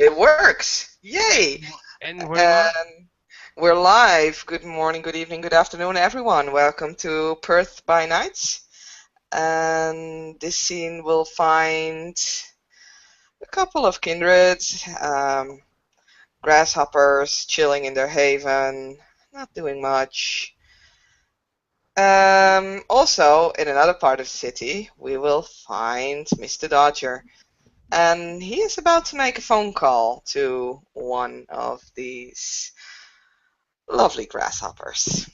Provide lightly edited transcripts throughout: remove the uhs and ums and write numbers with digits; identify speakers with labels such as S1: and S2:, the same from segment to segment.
S1: It works! Yay!
S2: And we're live.
S1: And we're live. Good morning, good evening, good afternoon, everyone. Welcome to Perth by Nights. And this scene will find a couple of kindreds, grasshoppers chilling in their haven, not doing much. Also, in another part of the city, we will find Mr. Dodger. And he is about to make a phone call to one of these lovely grasshoppers.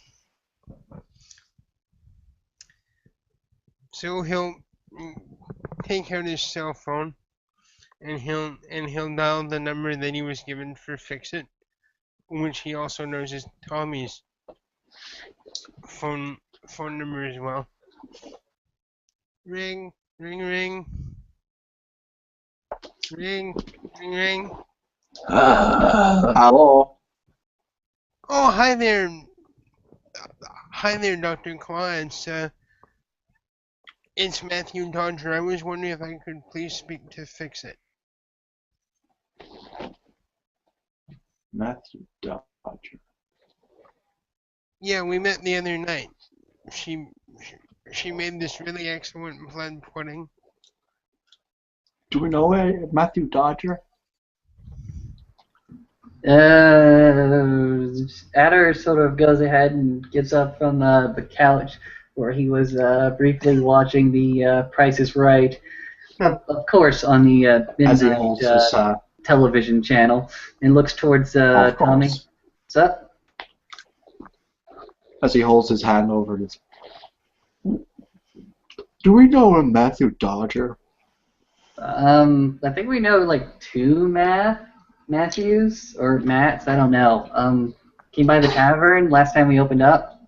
S2: So he'll take out his cell phone and he'll dial the number that he was given for Fix It, which he also knows is Tommy's phone number as well. Ring, ring, ring. Ring, ring, ring.
S3: Hello.
S2: Oh, hi there. Hi there, Dr. Claw. It's Matthew Dodger. I was wondering if I could please speak to Fix It.
S3: Matthew Dodger.
S2: Yeah, we met the other night. She made this really excellent blood pudding.
S3: Do we know Matthew Dodger?
S4: Adder sort of goes ahead and gets up from the couch where he was briefly watching the Price is Right, of course, on the
S3: As he
S4: midnight
S3: holds his,
S4: television channel, and looks towards Tommy. What's up?
S3: As he holds his hand over his. Do we know a Matthew Dodger?
S4: I think we know like two Matthews or Matts. I don't know. Came by the tavern last time we opened up.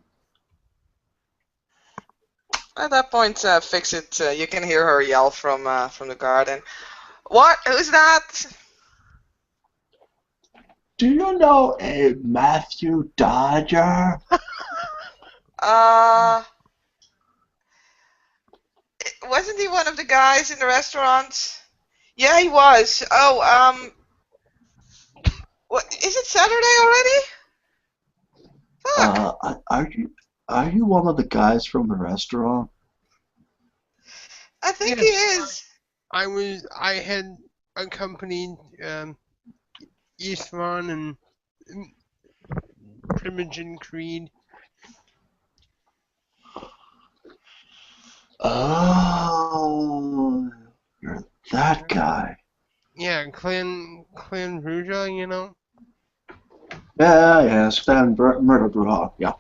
S1: At that point, Fix It, you can hear her yell from the garden. What? Who's that?
S3: Do you know a Matthew Dodger?
S1: Wasn't he one of the guys in the restaurant? Yeah, he was. Oh, what, is it Saturday already? Fuck.
S3: Are you one of the guys from the restaurant?
S1: I think
S2: Yes.
S1: he is.
S2: I had accompanied Swan and Primogen Creed.
S3: Oh, you're that guy.
S2: Yeah, Clan Ruja, you know.
S3: Yeah, Stan Murder Bra. Yeah.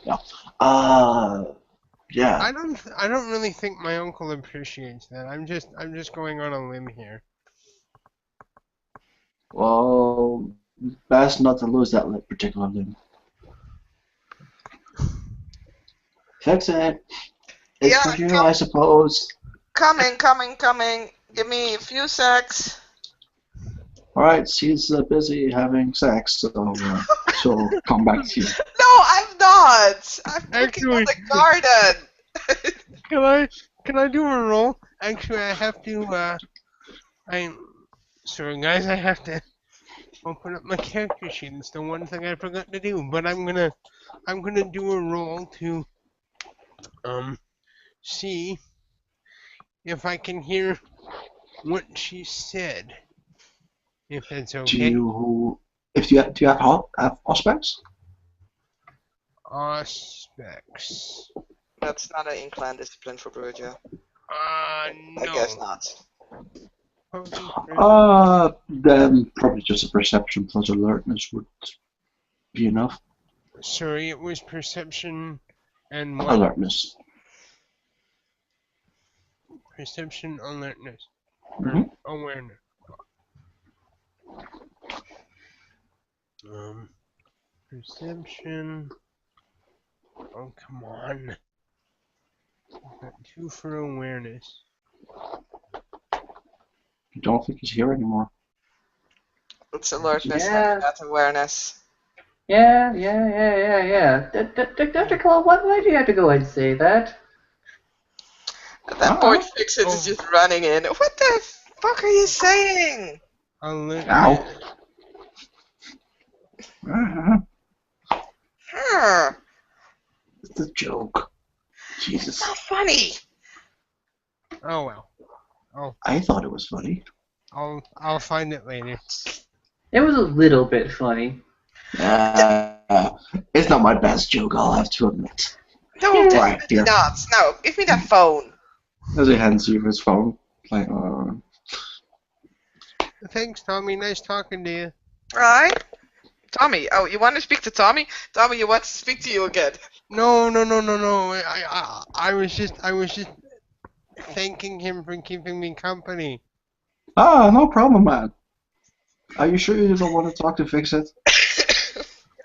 S3: Yeah.
S2: I don't really think my uncle appreciates that. I'm just going on a limb here.
S3: Well, best not to lose that particular limb. Fix it. It's
S1: Yeah,
S3: for you, I suppose.
S1: Coming. Give me a few secs.
S3: Alright, she's busy having sex, so she'll come back to you.
S1: No, I'm not. I'm working on the garden.
S2: Can I do a roll? Actually, I have to. Sorry, guys. I have to open up my character sheet. It's the one thing I forgot to do. But I'm gonna do a roll to see if I can hear what she said. If that's okay.
S3: Do you have aspects?
S2: Aspects.
S1: That's not an incline discipline for Bruja.
S2: No.
S1: I guess not.
S3: Then probably just a perception plus alertness would be enough.
S2: Sorry, it was perception and what?
S3: Alertness.
S2: Perception, alertness,
S3: Mm-hmm.
S2: awareness. Perception. Oh, come on. I've got 2 for awareness.
S3: I don't think he's here anymore.
S1: It's alertness,
S4: Yeah.
S1: not awareness.
S4: Yeah. Dr. Claw, why do you have to go ahead and say that?
S1: At that point, Fix It is just running in. What the fuck are you saying?
S2: Alertness.
S3: Ow. Uh-huh.
S1: Huh.
S3: It's a joke.
S1: It's
S3: Jesus.
S1: not funny.
S2: Oh well.
S3: I thought it was funny.
S2: I'll find it later.
S4: It was a little bit funny.
S3: It's not my best joke, I'll have to admit.
S1: No,
S4: Yeah.
S1: definitely
S3: Right, here.
S1: not. No, give me that phone.
S3: As he hands you his phone. Like,
S2: Thanks, Tommy. Nice talking to you.
S1: Right? Tommy. Oh, you want to speak to Tommy? Tommy, you want to speak to you again.
S2: No. I was just thanking him for keeping me company.
S3: no problem, man. Are you sure you don't want to talk to fix it?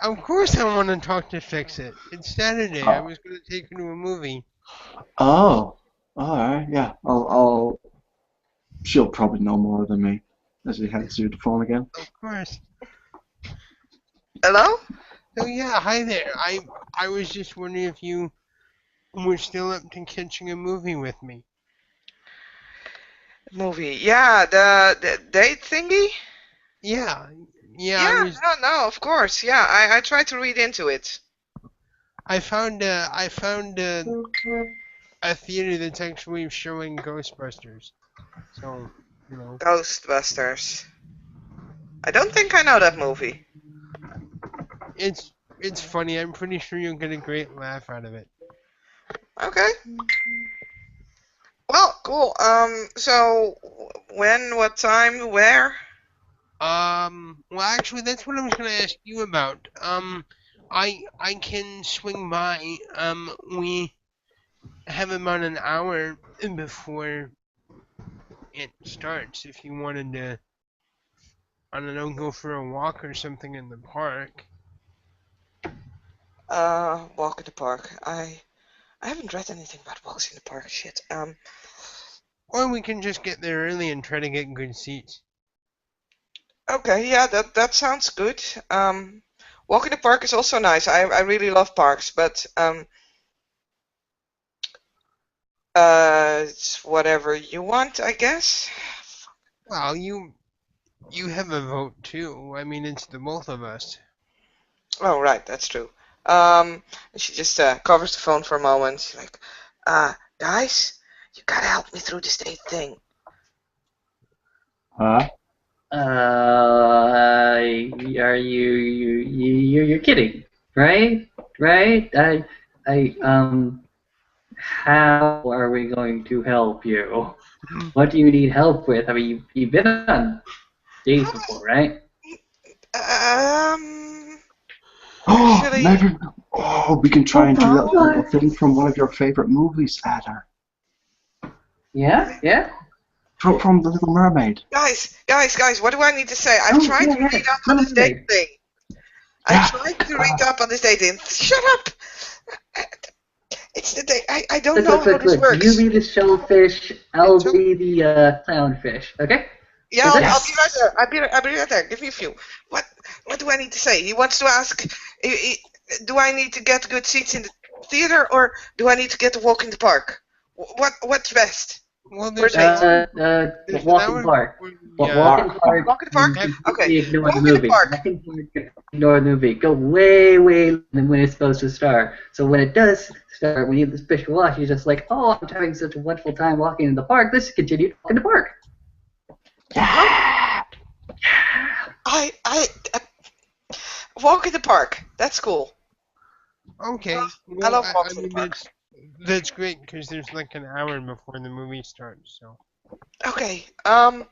S2: Of course I want to talk to Fix It. It's Saturday. I was going to take her to a movie.
S3: Oh, alright, yeah. I'll. She'll probably know more than me. As he hands you the phone again.
S2: Of course.
S1: Hello?
S2: So yeah, hi there. I was just wondering if you were still up to catching a movie with me.
S1: Movie. Yeah, the date thingy?
S2: Yeah.
S1: Yeah, no, of course. Yeah, I tried to read into it.
S2: I found a theater that's actually showing Ghostbusters. So, you know,
S1: Ghostbusters. I don't think I know that movie.
S2: it's funny. I'm pretty sure you'll get a great laugh out of it.
S1: Okay. Well, cool. So when, what time, where?
S2: Well, actually, that's what I was gonna ask you about. I can swing by. We have about an hour before it starts. If you wanted to, I don't know, go for a walk or something in the park.
S1: Walk in the park. I haven't read anything about walks in the park. Shit.
S2: Or we can just get there early and try to get good seats.
S1: Okay, yeah, that sounds good. Walk in the park is also nice. I really love parks, but it's whatever you want, I guess.
S2: Well, you have a vote too. I mean, it's the both of us.
S1: Oh, right, that's true. And she just covers the phone for a moment. She's like, guys, you gotta help me through this date thing.
S3: Huh?
S4: Are you're kidding, right? Right? How are we going to help you? What do you need help with? I mean, you've been on dates before, right?
S3: Oh,
S1: Actually,
S3: maybe. Oh, we can try and do that little
S4: What?
S3: thing from one of your favorite movies, Adder.
S4: Yeah?
S3: From The Little Mermaid.
S1: guys, what do I need to say? I've tried to read up on this date thing. I tried to read up on this date thing. Shut up! It's the date. I don't know how this works.
S4: You be the shellfish, I'll be the clownfish, okay?
S1: Yeah,
S4: Is it?
S1: I'll be right there. I'll be right there. Give me a few. What do I need to say? He wants to ask, do I need to get good seats in the theater or do I need to get to walk in the park? What's best?
S2: Well,
S1: Where's
S2: there's
S1: it?
S4: Walk in park.
S2: Yeah.
S4: Walk in park.
S1: Walk in the park?
S4: and
S1: Okay.
S4: completely ignore
S1: Walk
S4: the
S1: in the
S4: movie.
S1: park.
S4: Walk in park, ignore the movie. Go way later than when it's supposed to start. So when it does start, when you have the special watch, you're just like, oh, I'm having such a wonderful time walking in the park. Let's continue to walk in the park.
S1: I walk in the park. That's cool.
S2: Okay.
S1: I
S2: Well,
S1: love
S2: I
S1: walks in the
S2: mean
S1: park.
S2: that's great because there's like an hour before the movie starts. So.
S1: Okay. I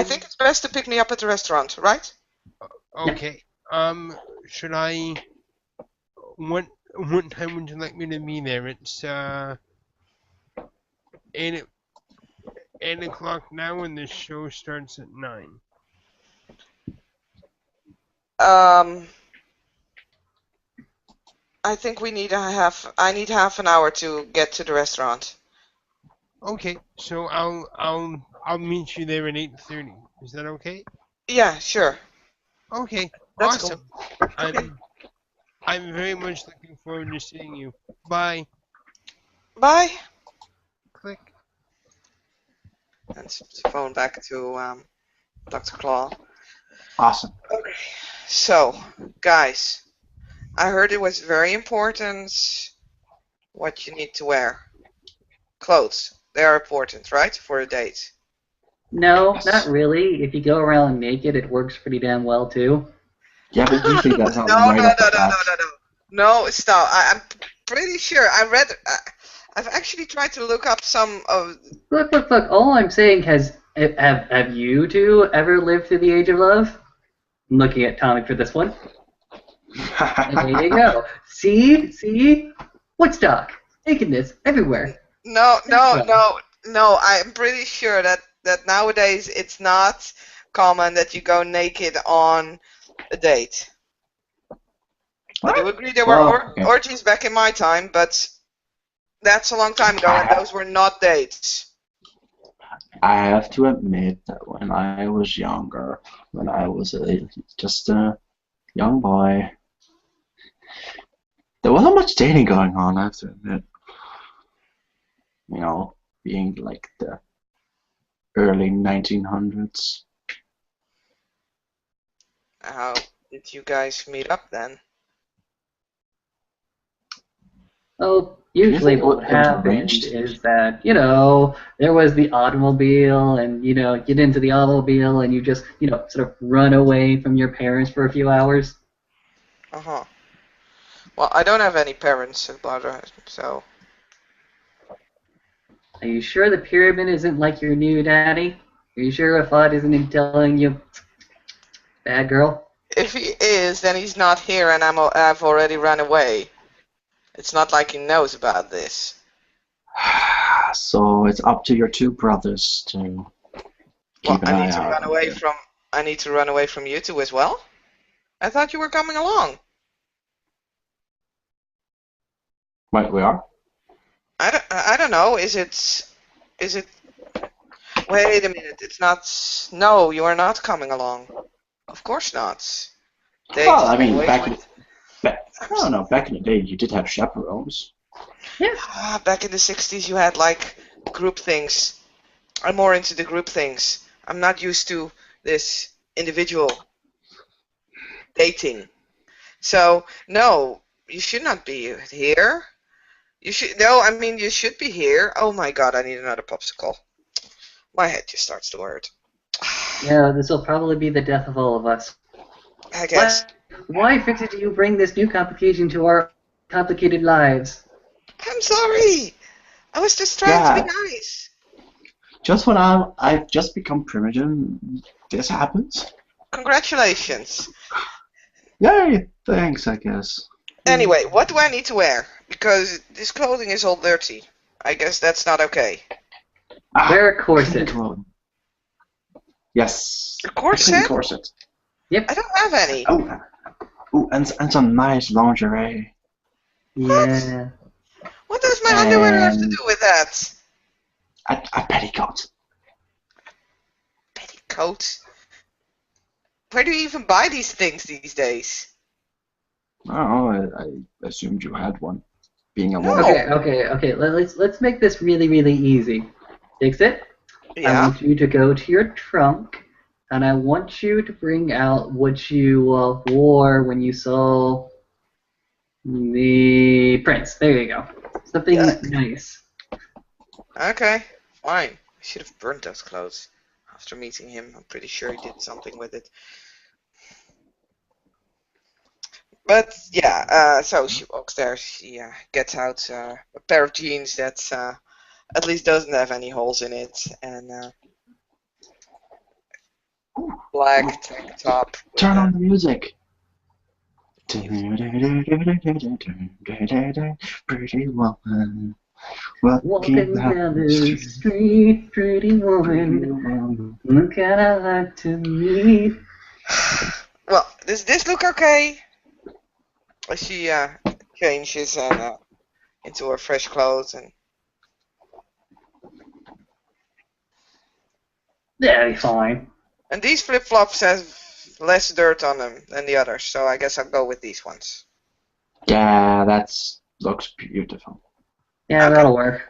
S1: think it's best to pick me up at the restaurant, right?
S2: Okay. Should I? What time would you like me to be there? It's 8 o'clock now, and the show starts at 9.
S1: I think we need I need half an hour to get to the restaurant.
S2: Okay, so I'll meet you there at 8:30. Is that okay?
S1: Yeah, sure.
S2: Okay,
S1: That's
S2: awesome.
S1: cool. Okay.
S2: I'm very much looking forward to seeing you. Bye.
S1: Bye.
S2: Click.
S1: And the phone back to Dr. Claw.
S3: Awesome.
S1: Okay. So, guys, I heard it was very important what you need to wear. Clothes. They are important, right? For a date.
S4: No, not
S3: Yes.
S4: really. If you go around naked, it works pretty damn well too.
S3: Yeah, but usually that's
S1: No,
S3: not
S1: no,
S3: right
S1: no,
S3: off the
S1: no, no,
S3: bat.
S1: no, no. No, stop. I'm pretty sure. I've actually tried to look up some of.
S4: Look, look, look. All I'm saying have you two ever lived through the age of love? I'm looking at Tommy for this one. There you go. See? Woodstock. Nakedness everywhere.
S1: No,
S4: That's
S1: no,
S4: fun.
S1: no, no. I'm pretty sure that nowadays it's not common that you go naked on a date. I do
S3: What?
S1: agree there were
S3: Well, okay.
S1: orgies back in my time, but that's a long time ago, and those were not dates.
S3: I have to admit that when I was younger, when I was just a young boy, there wasn't much dating going on, I have to admit. You know, being like the early 1900s.
S1: How did you guys meet up then?
S4: Oh,
S3: Do you
S4: usually
S3: think
S4: what would
S3: it was
S4: happen
S3: arranged?
S4: is that, there was the automobile and, get into the automobile and you just, sort of run away from your parents for a few hours.
S1: Uh-huh. Well, I don't have any parents, Barbara, so
S4: Are you sure the pyramid isn't like your new daddy? Are you sure Rafat isn't telling you, bad girl?
S1: if he is, then he's not here, and I've already run away. It's not like he knows about this.
S3: So it's up to your two brothers to
S1: Well,
S3: keep an eye out on you.
S1: I need to run away from you two as well. I thought you were coming along.
S3: Right, we are?
S1: I don't know. Is it? Wait a minute. It's not. No, you are not coming along. Of course not.
S3: Well,
S1: Dates
S3: I mean,
S1: always with.
S3: I don't know, back in the day you did have chaperones.
S4: Yeah.
S1: Back in the 60s, you had like group things. I'm more into the group things. I'm not used to this individual dating. So, no, you should not be here. You should, no, I mean, you should be here. Oh my god, I need another popsicle. My head just starts to hurt.
S4: Yeah, this will probably be the death of all of us.
S1: I guess.
S4: Why fix do you bring this new complication to our complicated lives?
S1: I'm sorry. I was just trying to be
S3: Yeah,
S1: nice.
S3: just when I've just become primogen, this happens.
S1: Congratulations.
S3: Yay, thanks, I guess.
S1: Anyway, what do I need to wear? Because this clothing is all dirty. I guess that's not okay.
S4: Wear a corset.
S3: Yes.
S1: A
S3: A clean
S1: corset?
S3: corset.
S4: Yep.
S1: I don't have any.
S3: And some nice lingerie.
S1: What?
S4: Yeah.
S1: What does my underwear have to
S3: And
S1: do with that?
S3: a petticoat.
S1: Petticoat? Where do you even buy these things these days?
S3: Oh, I assumed you had one, being a
S1: No.
S3: woman.
S4: Okay. Let's make this really, really easy. Fix it. I
S1: Yeah?
S4: want you to go to your trunk, and I want you to bring out what you wore when you saw the prince. There you go. Something
S1: Yuck.
S4: nice.
S1: Okay, fine. I should have burnt those clothes. After meeting him, I'm pretty sure he did something with it. But yeah, so she walks there. She gets out a pair of jeans that at least doesn't have any holes in it, and black tank top. With
S3: Turn
S1: a,
S3: on the music. Pretty woman, walking
S4: Walking
S3: down
S4: down
S3: the
S4: the
S3: street.
S4: street, pretty
S3: Pretty
S4: woman.
S3: woman.
S4: Look at I like to meet.
S1: well, does this look okay? She changes and into her fresh clothes,
S4: Yeah, be fine.
S1: and these flip flops have less dirt on them than the others, so I guess I'll go with these ones.
S3: Yeah, looks beautiful.
S4: Yeah,
S1: Okay.
S4: that'll work.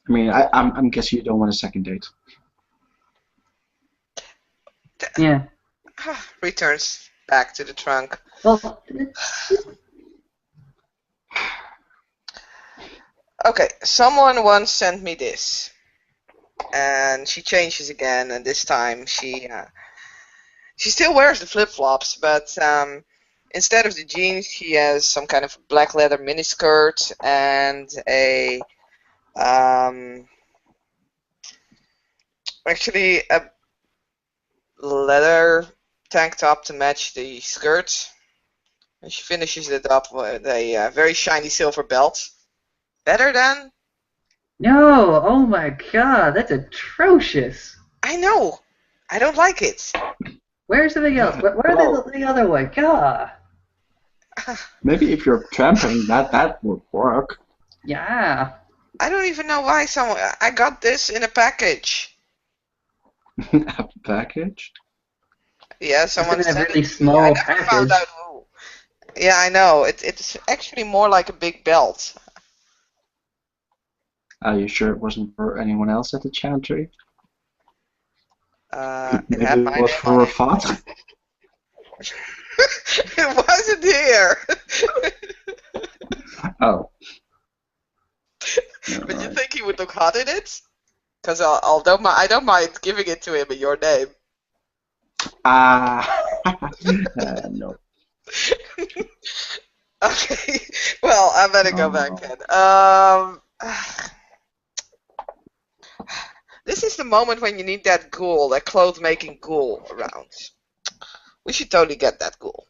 S3: I mean, I'm guessing you don't want a second date.
S4: Yeah.
S1: Returns back to the trunk.
S4: Well,
S1: Okay, someone once sent me this, and she changes again, and this time she still wears the flip flops, but instead of the jeans, she has some kind of black leather miniskirt and actually a leather tank top to match the skirt. And she finishes it up with a very shiny silver belt. Better than?
S4: no, oh my god, that's atrocious.
S1: I know. I don't like it.
S4: Where's the else? Where
S3: Well,
S4: the other one? God.
S3: maybe if you're tramping, that would work.
S4: Yeah.
S1: I don't even know why someone. I got this in a package.
S3: A package?
S1: Yeah,
S4: It's
S1: someone
S4: in a
S1: sent
S4: really
S1: it to me. I
S4: small
S1: never found
S4: package.
S1: out who. Yeah, I know. It's actually more like a big belt.
S3: Are you sure it wasn't for anyone else at the chantry?
S1: It
S3: Maybe
S1: had
S3: it
S1: my
S3: was
S1: name
S3: for
S1: on
S3: a
S1: it.
S3: father?
S1: It wasn't here.
S3: Oh.
S1: But you
S3: Alright.
S1: think he would look hot in it? Because although I don't mind giving it to him in your name.
S3: No.
S1: Okay. Well, I better go back
S3: No.
S1: then. This is the moment when you need that ghoul, that clothes-making ghoul around. We should totally get that ghoul.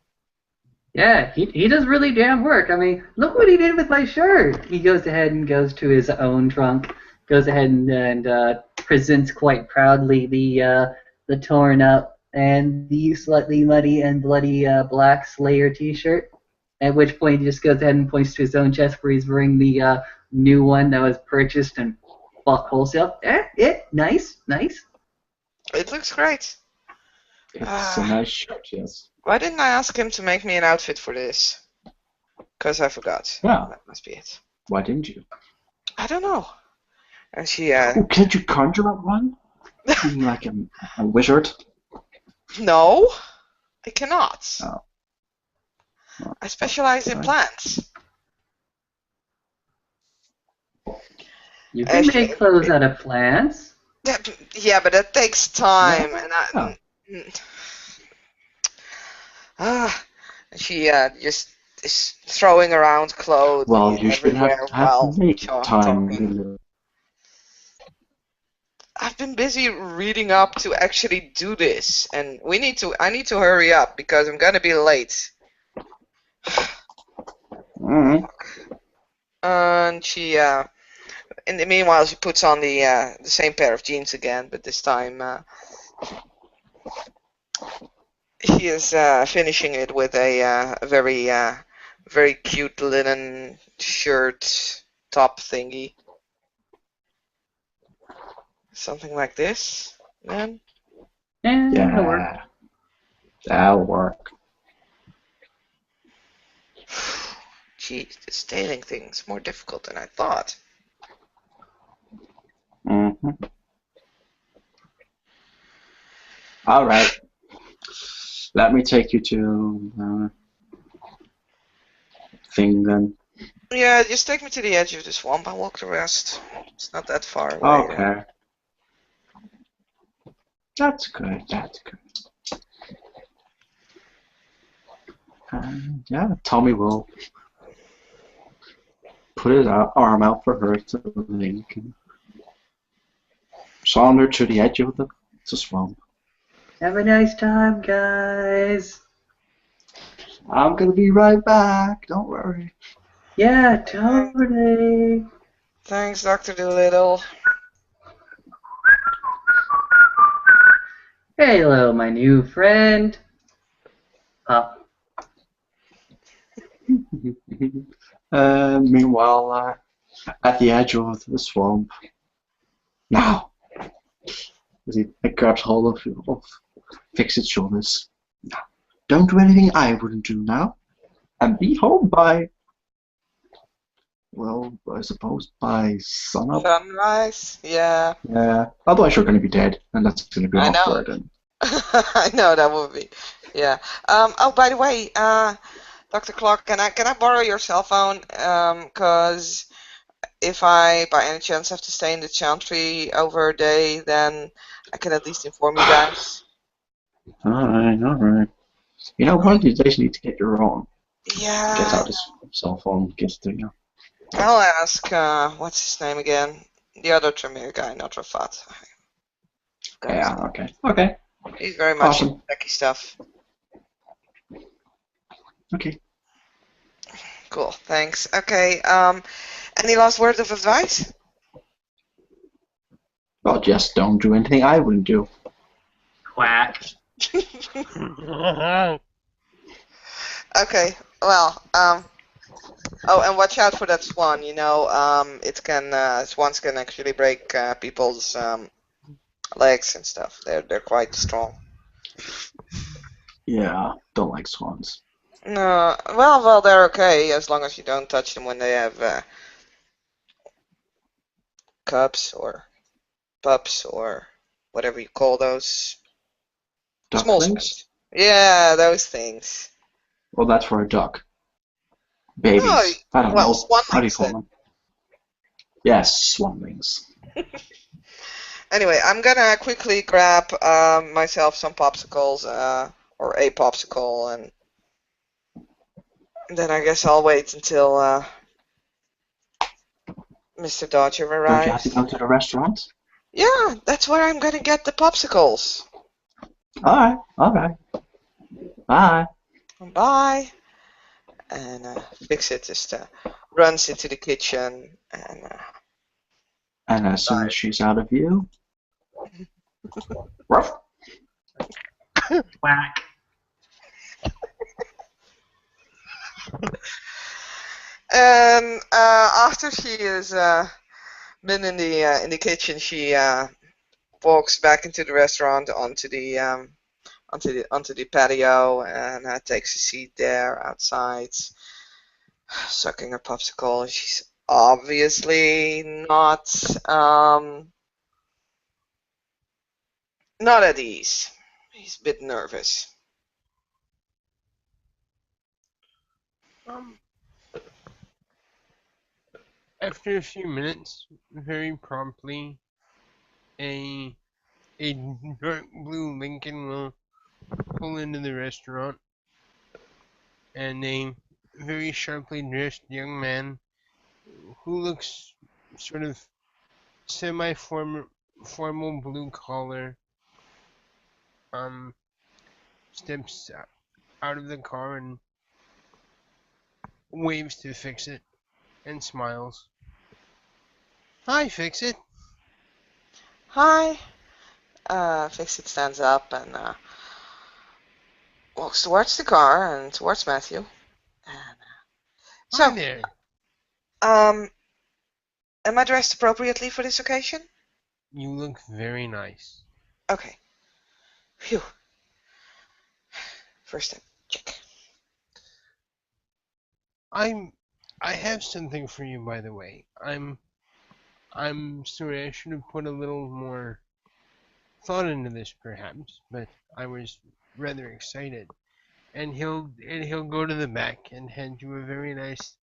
S4: Yeah, he does really damn work. I mean, look what he did with my shirt. He goes ahead and goes to his own trunk, goes ahead and presents quite proudly the torn up and the slightly muddy and bloody black Slayer T-shirt. At which point he just goes ahead and points to his own chest where he's wearing the new one that was purchased and bought wholesale. Nice, nice.
S1: It looks great.
S3: It's a nice shirt, yes.
S1: Why didn't I ask him to make me an outfit for this? Because I forgot.
S3: Yeah.
S1: That must be it.
S3: Why didn't you?
S1: I don't know. And she,
S3: Oh, can't you conjure up one? Being like a wizard?
S1: no, I cannot.
S3: Oh.
S1: I specialize in plants.
S4: You can make clothes out of plants.
S1: Yeah, but that takes time,
S3: Yeah.
S1: and she just is throwing around clothes
S3: Well, you should
S1: everywhere
S3: have
S1: while
S3: make
S1: talking.
S3: time.
S1: I've been busy reading up to actually do this, and I need to hurry up because I'm gonna be late.
S3: Mm-hmm.
S1: And she, in the meanwhile, she puts on the same pair of jeans again, but this time she is finishing it with a very cute linen shirt top thingy. Something like this, then.
S4: That'll work.
S3: Yeah. That'll work.
S1: Geez, the styling thing's more difficult than I thought.
S3: Mm-hmm. All right. Let me take you to the thing then.
S1: Yeah, just take me to the edge of the swamp. I'll walk the rest. It's not that far away.
S3: Okay. That's good. That's good. Yeah, Tommy will put his arm out for her to link and saunter to the edge of the swamp.
S4: Have a nice time, guys.
S3: I'm gonna be right back. Don't worry.
S4: Yeah, totally.
S1: Thanks, Dr. Doolittle.
S4: Hello, my new friend.
S3: Meanwhile, at the edge of the swamp. Now, as he grabs hold of Fixit's shoulders. Now, don't do anything I wouldn't do now, and be home by, well, I suppose by sunup.
S1: Sunrise? Yeah.
S3: Yeah. Otherwise, you're going to be dead, and that's going to be
S1: I know.
S3: awkward. And
S1: I know that would be. Yeah. Oh, by the way, Dr. Clark, can I borrow your cell phone? 'Cause if I by any chance have to stay in the chantry over a day, then I can at least inform you guys.
S3: Alright, alright. You know, one of these days you need to get your own. Gets
S1: Yeah,
S3: out his cell phone, gets to you.
S1: I'll ask. What's his name again? The other Tremere guy, not Rafat. Guys,
S3: Yeah, okay. Okay.
S1: he's very much into
S3: Awesome.
S1: techie stuff.
S3: Okay.
S1: Cool, thanks. Okay. Any last words of advice?
S3: Well, just don't do anything I wouldn't do.
S4: Quack.
S1: Okay. Well. Oh, and watch out for that swan. You know, swans can actually break people's legs and stuff. They're quite strong.
S3: Yeah, don't like swans.
S1: No, well, they're okay as long as you don't touch them when they have cubs or pups or whatever you call those small
S3: Ducklings?
S1: swans. Yeah, those things.
S3: Well, that's for a duck.
S1: No,
S3: Babies. I don't
S1: well,
S3: know. How do you
S1: swanlings
S3: call
S1: then.
S3: them? Yes, swanlings.
S1: Anyway, I'm gonna quickly grab myself some popsicles, or a popsicle, and then I guess I'll wait until Mr. Dodger
S3: Don't you have to
S1: arrives.
S3: go to the restaurant?
S1: Yeah, that's where I'm gonna get the popsicles.
S3: Alright, alright. Bye.
S1: Bye. And Fix-It just runs into the kitchen and
S3: And as soon as she's out of view, ruff.
S4: Quack.
S1: after she has been in the kitchen, she walks back into the restaurant onto the patio and takes a seat there outside, sucking her popsicle. She's obviously not at ease. He's a bit nervous.
S2: Um, after a few minutes, very promptly, a a dark blue Lincoln will pull into the restaurant, and a very sharply dressed young man who looks sort of semi-formal blue collar steps out of the car and waves to Fix-It and smiles. Hi, Fix-It.
S1: Hi. Fix-It stands up and walks towards the car and towards Matthew. And,
S2: Hi
S1: so,
S2: there.
S1: am I dressed appropriately for this occasion?
S2: You look very nice.
S1: Okay. Phew. First step. Check.
S2: I have something for you, by the way. I'm sorry, I should have put a little more thought into this, perhaps, but I was rather excited. And he'll go to the back and hand you a very nice,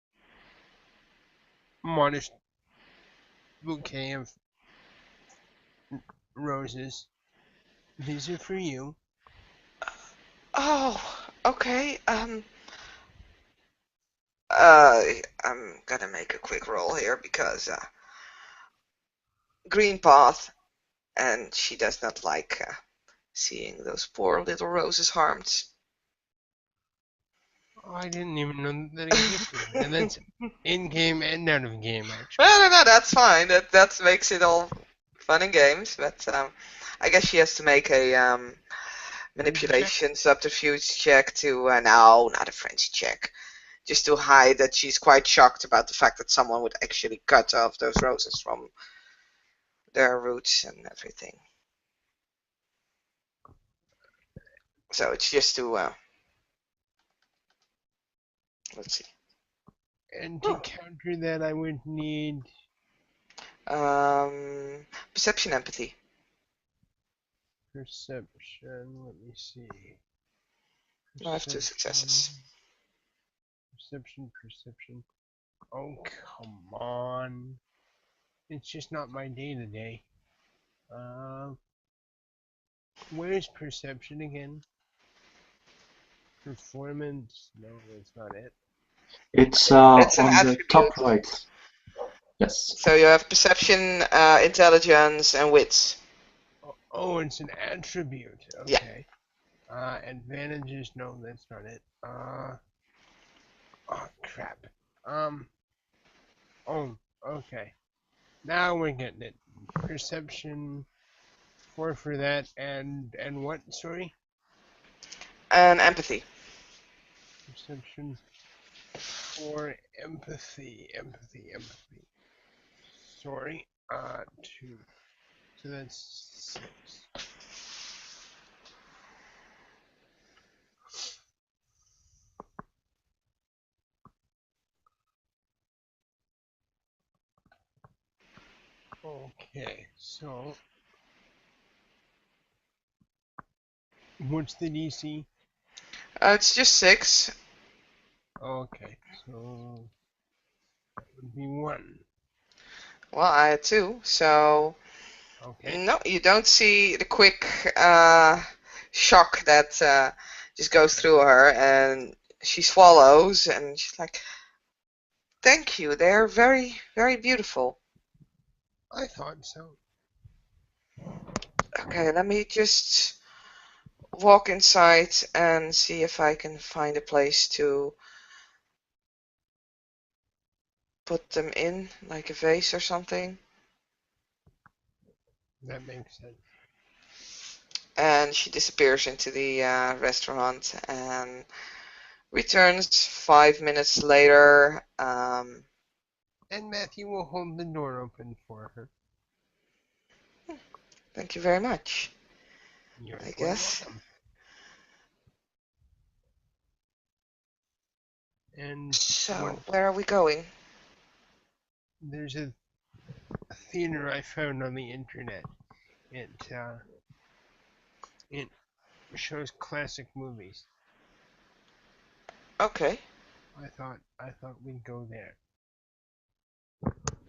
S2: modest bouquet of roses. These are for you.
S1: Oh, okay. I'm gonna make a quick roll here because green path, and she does not like seeing those poor little roses harmed.
S2: Oh, I didn't even know that existed, and that's in game and out of game, actually.
S1: No, that's fine. That makes it all fun and games. But I guess she has to make a manipulation subterfuge check to no, not a frenzy check, just to hide that she's quite shocked about the fact that someone would actually cut off those roses from their roots and everything. So it's just to let's see.
S2: And to counter that, I would need.
S1: Perception empathy.
S2: Perception. Let me see.
S1: I have 2 successes.
S2: Perception. Oh, come on. It's just not my day today. Where's perception again? Performance? No, that's not it.
S3: It's
S1: It's an
S3: on the top
S1: attribute.
S3: right. Yes.
S1: So you have perception, intelligence, and wits.
S2: Oh, it's an attribute.
S1: Yeah.
S2: Okay. Advantages? No, that's not it. Oh crap. Oh, okay. Now we're getting it. Perception, 4 for that, and what? Sorry.
S1: And empathy.
S2: Perception, 4, empathy. Sorry. 2. So that's 6. Okay, so what's the DC?
S1: It's just 6.
S2: Okay, so that would be 1.
S1: Well, I had 2, so
S2: Okay.
S1: no, you don't see the quick shock that just goes through her, and she swallows, and she's like, "Thank you. They're very, very beautiful."
S2: I thought so.
S1: Okay, let me just walk inside and see if I can find a place to put them in, like a vase or something.
S2: That makes sense.
S1: And she disappears into the restaurant and returns 5 minutes later.
S2: And Matthew will hold the door open for her.
S1: Thank you very much,
S2: You're
S1: I
S2: quite
S1: guess.
S2: welcome. And
S1: So, where are we going?
S2: there's a theater I found on the internet. It shows classic movies.
S1: Okay.
S2: I thought we'd go there.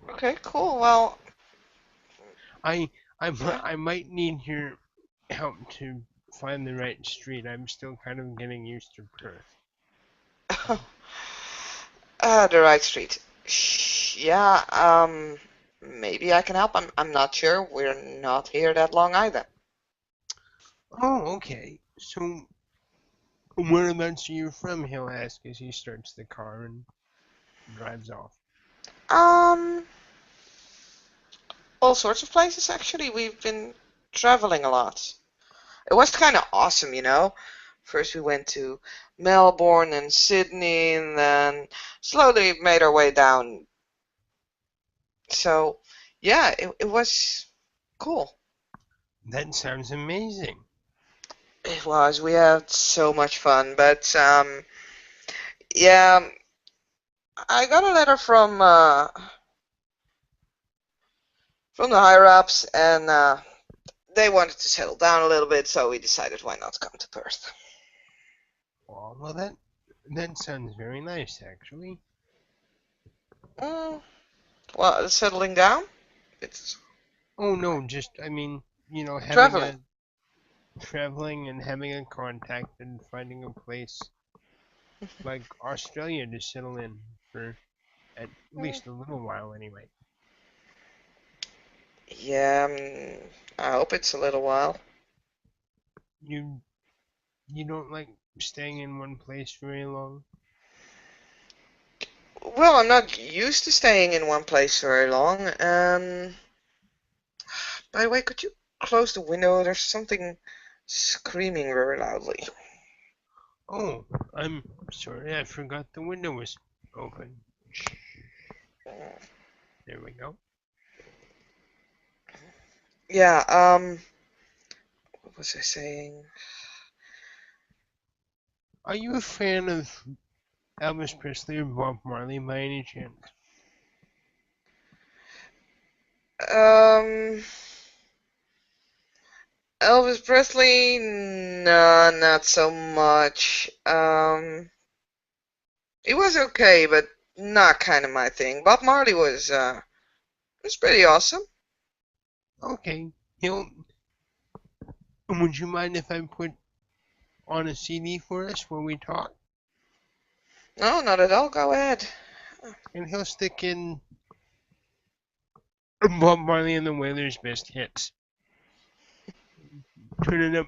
S1: Okay, cool. Well,
S2: I might need your help to find the right street. I'm still kind of getting used to Perth.
S1: the right street. Yeah, maybe I can help. I'm not sure. We're not here that long either.
S2: Oh, okay. So whereabouts are you from? He'll ask as he starts the car and drives off.
S1: Um, all sorts of places actually. We've been traveling a lot. It was kind of awesome, you know. First we went to Melbourne and Sydney, and then slowly made our way down. So, yeah, it was cool.
S2: That sounds amazing.
S1: It was. We had so much fun, but yeah, I got a letter from the higher ups, and they wanted to settle down a little bit, so we decided why not come to Perth.
S2: Well, that sounds very nice, actually.
S1: Mm, well, settling down? It's
S2: Oh no, just I mean,
S1: traveling.
S2: traveling and having a contact and finding a place like Australia to settle in for at
S1: Mm,
S2: least a little while anyway.
S1: yeah, I hope it's a little while.
S2: You you don't like staying in one place very long?
S1: Well, I'm not used to staying in one place very long. By the way, could you close the window? There's something screaming very loudly.
S2: Oh, I'm sorry, I forgot the window was open. There we go.
S1: Yeah, what was I saying?
S2: Are you a fan of Elvis Presley or Bob Marley by any chance?
S1: Um, Elvis Presley? No, not so much. It was okay, but not kind of my thing. Bob Marley was pretty awesome.
S2: Okay. He'll. Would you mind if I put on a CD for us when we talk?
S1: No, not at all. Go ahead.
S2: And he'll stick in Bob Marley and the Wailers' best hits. Turn it up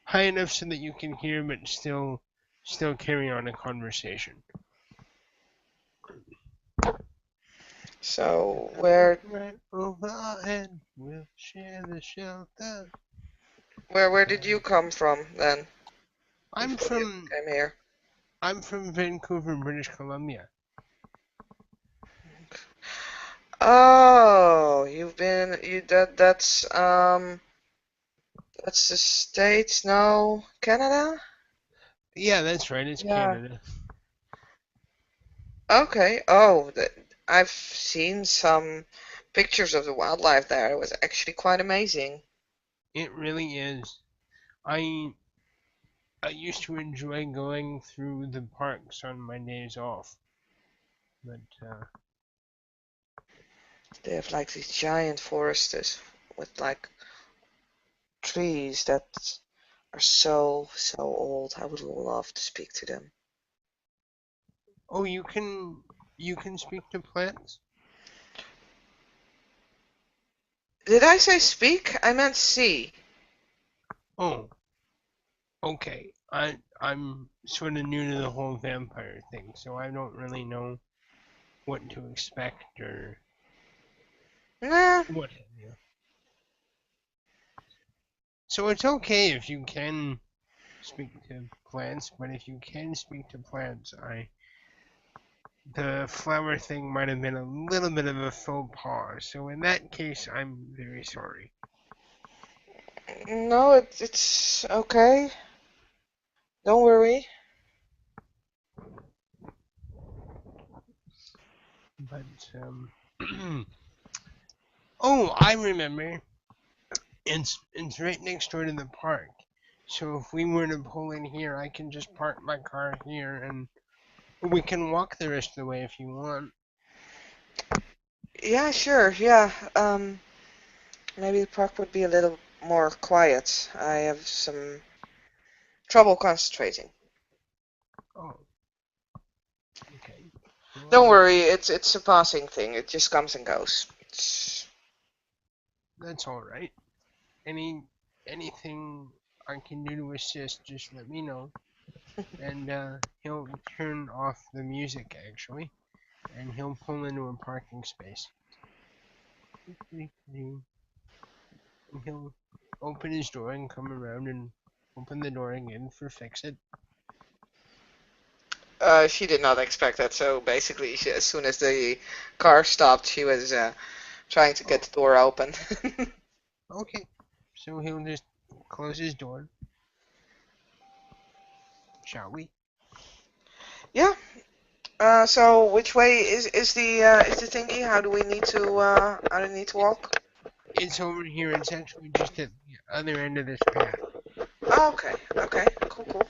S2: high enough so that you can hear, but still carry on a conversation.
S1: So
S2: Right over and we'll share the shelter.
S1: where did you come from then?
S2: I'm
S1: Before you
S2: from
S1: came here.
S2: Vancouver, British Columbia.
S1: Oh, that's the States, no, Canada?
S2: Yeah, that's right. It's
S1: Yeah.
S2: Canada.
S1: Okay. Oh, I've seen some pictures of the wildlife there. It was actually quite amazing.
S2: It really is. I used to enjoy going through the parks on my days off, but
S1: They have like these giant forests with like trees that are so old. I would love to speak to them.
S2: oh, you can speak to plants.
S1: Did I say speak? I meant see.
S2: Oh, okay. I'm sort of new to the whole vampire thing, so I don't really know what to expect or
S1: Nah.
S2: what have you. So it's okay if you can speak to plants, but if you can speak to plants, the flower thing might have been a little bit of a faux pas. So in that case, I'm very sorry.
S1: No, it's okay. Don't worry.
S2: But oh, I remember. It's right next door to the park. So if we were to pull in here, I can just park my car here, and we can walk the rest of the way if you want.
S1: Yeah, sure. Yeah. Maybe the park would be a little more quiet. I have some trouble concentrating.
S2: Oh, okay.
S1: Don't
S2: Well,
S1: worry, it's a passing thing. It just comes and goes.
S2: that's all right. Anything I can do to assist, just let me know. And he'll turn off the music actually, and he'll pull into a parking space. And he'll open his door and come around and open the door again for fix it.
S1: She did not expect that, so basically, as soon as the car stopped, she was trying to get
S2: Oh,
S1: the door open.
S2: okay. So he'll just close his door, shall we?
S1: Yeah. So which way is the thingy? How do we need to walk?
S2: It's over here. It's actually just at the other end of this path.
S1: Oh, okay. Okay. Cool.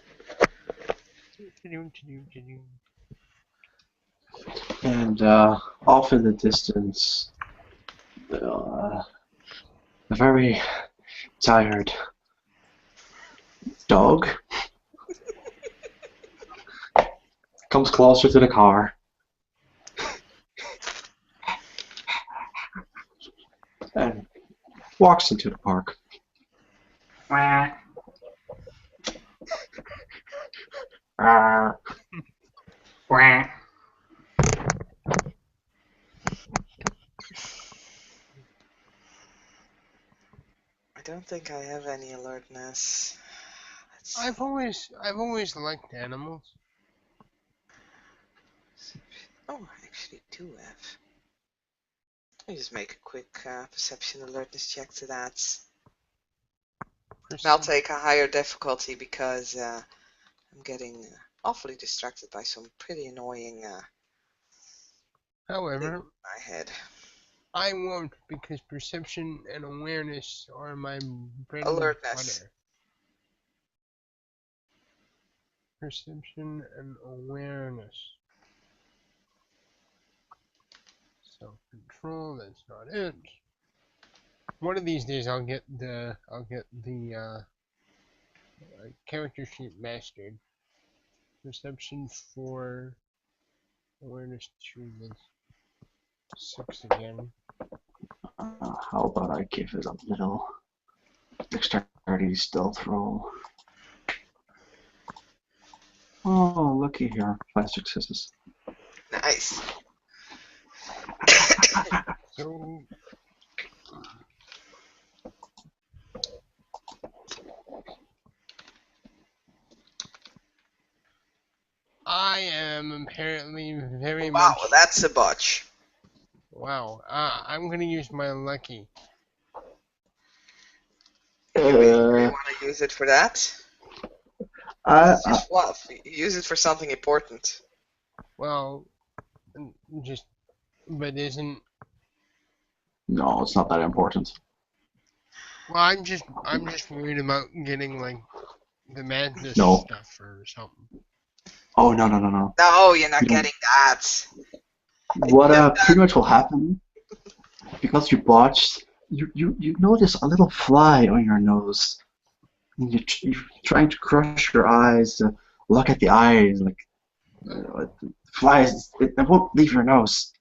S3: And off in the distance, a very tired dog comes closer to the car and walks into the park.
S4: Wah.
S3: Ah,
S4: Wah.
S1: I don't think I have any alertness. Let's
S2: I've
S1: see.
S2: always liked animals.
S1: Oh, I actually do have. Let me just make a quick perception alertness check to that. And I'll take a higher difficulty because I'm getting awfully distracted by some pretty annoying thing
S2: However,
S1: in my head.
S2: I won't, because perception and awareness are my bread and
S1: Alertness.
S2: butter. Perception and awareness. Self-control, that's not it. One of these days I'll get the character sheet mastered. Perception 4, awareness 2, that's 6 again.
S3: How about I give it a little dexterity stealth roll? Oh, looky here. 5 successes.
S1: Nice.
S2: So I am apparently very
S1: Wow,
S2: much.
S1: that's a botch.
S2: Wow. I'm gonna use my lucky.
S1: You really want to use it for that? It's just fluff. Use it for something important.
S2: Well, but isn't.
S3: No, it's not that important.
S2: Well, I'm just worried about getting like the madness
S3: No.
S2: stuff or something.
S3: Oh, no.
S1: No, you're not getting that.
S3: What pretty much will happen, because you botched, you notice a little fly on your nose. And you're trying to crush your eyes, look at the eyes, like, the flies, it won't leave your nose.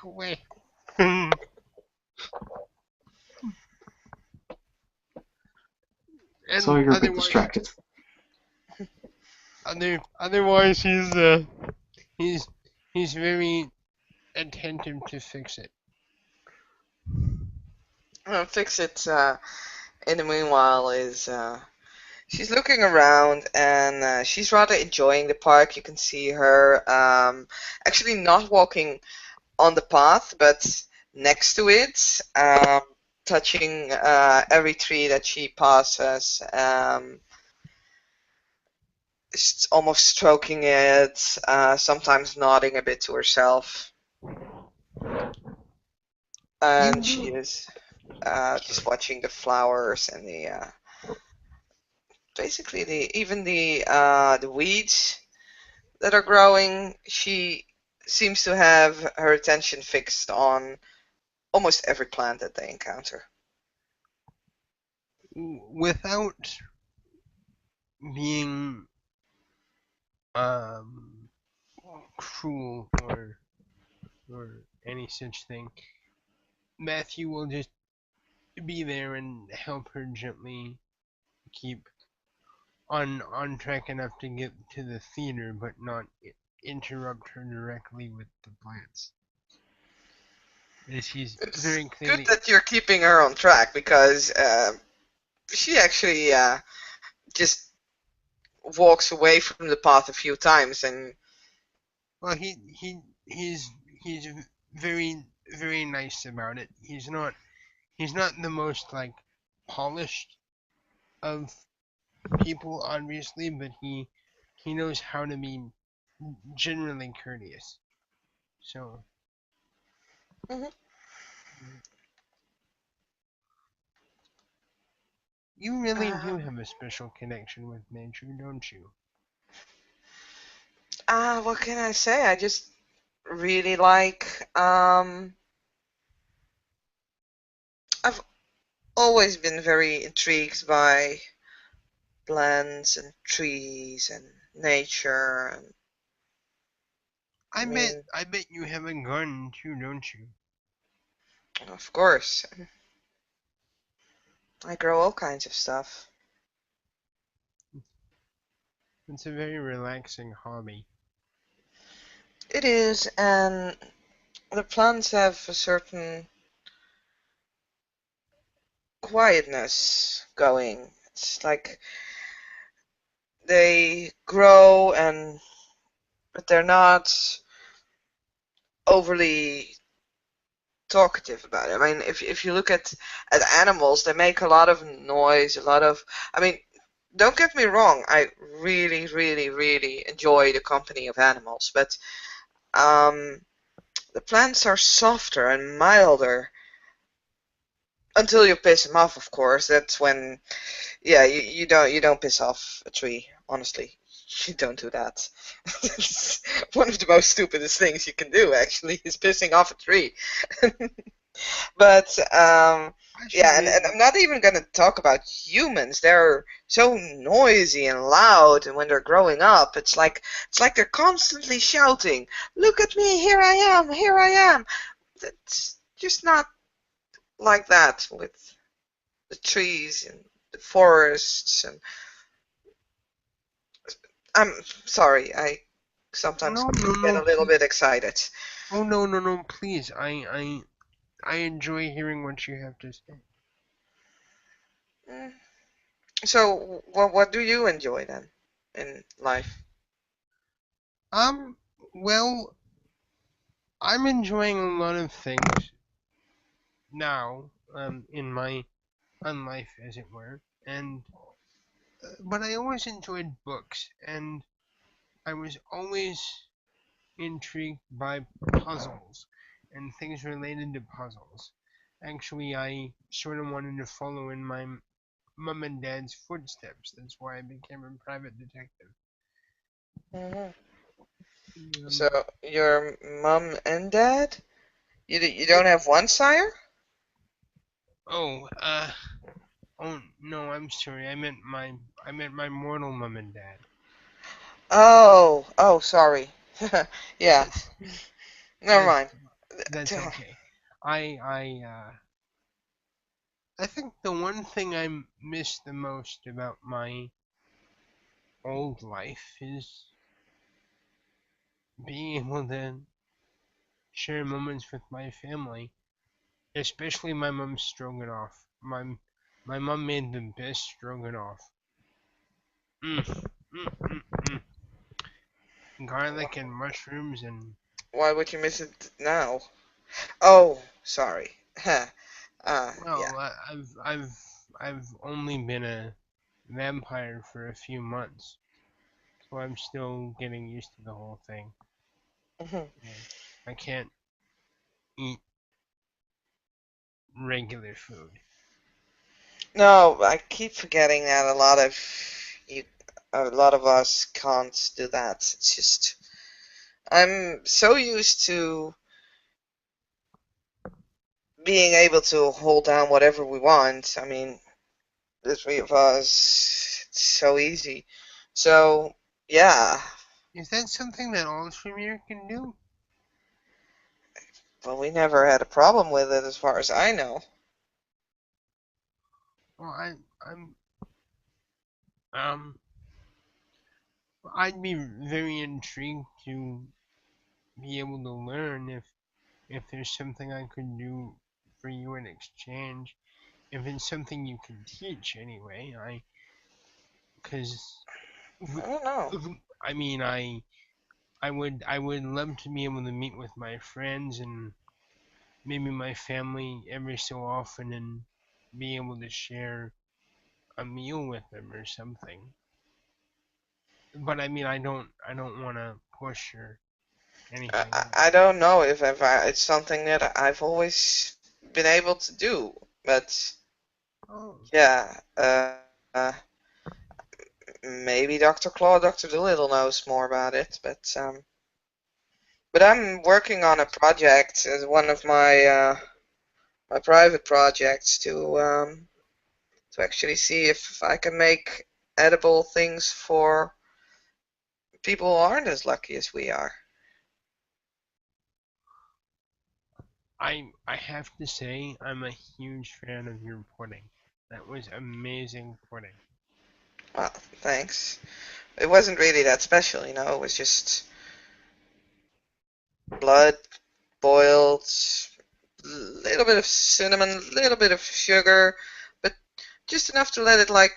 S2: Go away. And
S3: So you're a bit distracted.
S2: Otherwise, he's very attentive to fix it.
S1: Fix it. In the meanwhile, she's looking around and she's rather enjoying the park. You can see her actually not walking on the path, but next to it, touching every tree that she passes. Just almost stroking it, sometimes nodding a bit to herself. And she is just watching the flowers and basically even the weeds that are growing. She seems to have her attention fixed on almost every plant that they encounter.
S2: Without being cruel or any such thing, Matthew will just be there and help her gently keep on track enough to get to the theater, but not interrupt her directly with the plants. As he's very clearly.
S1: Good that you're keeping her on track, because she actually just walks away from the path a few times, and
S2: well, he's very very nice about it. He's not the most like polished of people, obviously, but he knows how to be generally courteous. So.
S1: Mm-hmm.
S2: You really do have a special connection with nature, don't you?
S1: What can I say? I just really like. I've always been very intrigued by plants and trees and nature. And
S2: I bet you have a gun too, don't you?
S1: Of course. I grow all kinds of stuff.
S2: It's a very relaxing hobby.
S1: It is, and the plants have a certain quietness going. It's like they grow, but they're not overly talkative about it. I mean, if you look at animals, they make a lot of noise, I mean, don't get me wrong, I really, really, really enjoy the company of animals, but The plants are softer and milder until you piss them off, of course. That's when, yeah, you don't piss off a tree. Honestly, you don't do that. It's one of the most stupidest things you can do, actually, is pissing off a tree. But yeah, and I'm not even gonna talk about humans. They're so noisy and loud, and when they're growing up, it's like they're constantly shouting, "Look at me! Here I am! Here I am!" It's just not like that with the trees and the forests. And I'm sorry, I sometimes
S2: No, no,
S1: get
S2: no,
S1: a little
S2: please.
S1: bit excited.
S2: Oh, no, no, no, please. I enjoy hearing what you have to say.
S1: Mm. So, what do you enjoy then in life?
S2: Um, well, I'm enjoying a lot of things now, in my life, as it were, and but I always enjoyed books, and I was always intrigued by puzzles and things related to puzzles. Actually, I sort of wanted to follow in my mom and dad's footsteps. That's why I became a private detective.
S1: Hmm. So,
S2: Um,
S1: your mom and dad? You don't have one sire?
S2: oh, oh no, I'm sorry. I meant my mortal mom and dad.
S1: Oh, sorry. Yeah,
S2: That's
S1: never
S2: that's
S1: mind.
S2: that's okay. I think the one thing I miss the most about my old life is being able to share moments with my family, especially my mom's stroganoff. My mom made the best stroganoff. Mm, mm. Garlic and mushrooms and
S1: Why would you miss it now? Oh, sorry. Yeah.
S2: well, I've only been a vampire for a few months, so I'm still getting used to the whole thing.
S1: Mhm.
S2: Yeah. I can't eat regular food.
S1: No, I keep forgetting that you, a lot of us can't do that. It's just I'm so used to being able to hold down whatever we want. I mean, the three of us, it's so easy. So, yeah.
S2: Is that something that all Tremere can do?
S1: Well, we never had a problem with it as far as I know.
S2: Well, I'm um I'd be very intrigued to be able to learn if there's something I could do for you in exchange. If it's something you can teach anyway, because
S1: I don't know.
S2: I mean I would love to be able to meet with my friends and maybe my family every so often and be able to share a meal with them or something. But I mean I don't want to push or
S1: I,
S2: anything.
S1: I I don't know if it's something that I've always been able to do, but
S2: Oh,
S1: yeah, maybe Dr. Claw, Dr. Dolittle knows more about it, but I'm working on a
S2: yes.
S1: project as one of my private projects to actually see if I can make edible things for people who aren't as lucky as we are.
S2: I have to say I'm a huge fan of your pudding. That was amazing pudding.
S1: Well, thanks. It wasn't really that special, it was just blood boiled, little bit of cinnamon, little bit of sugar, but just enough to let it like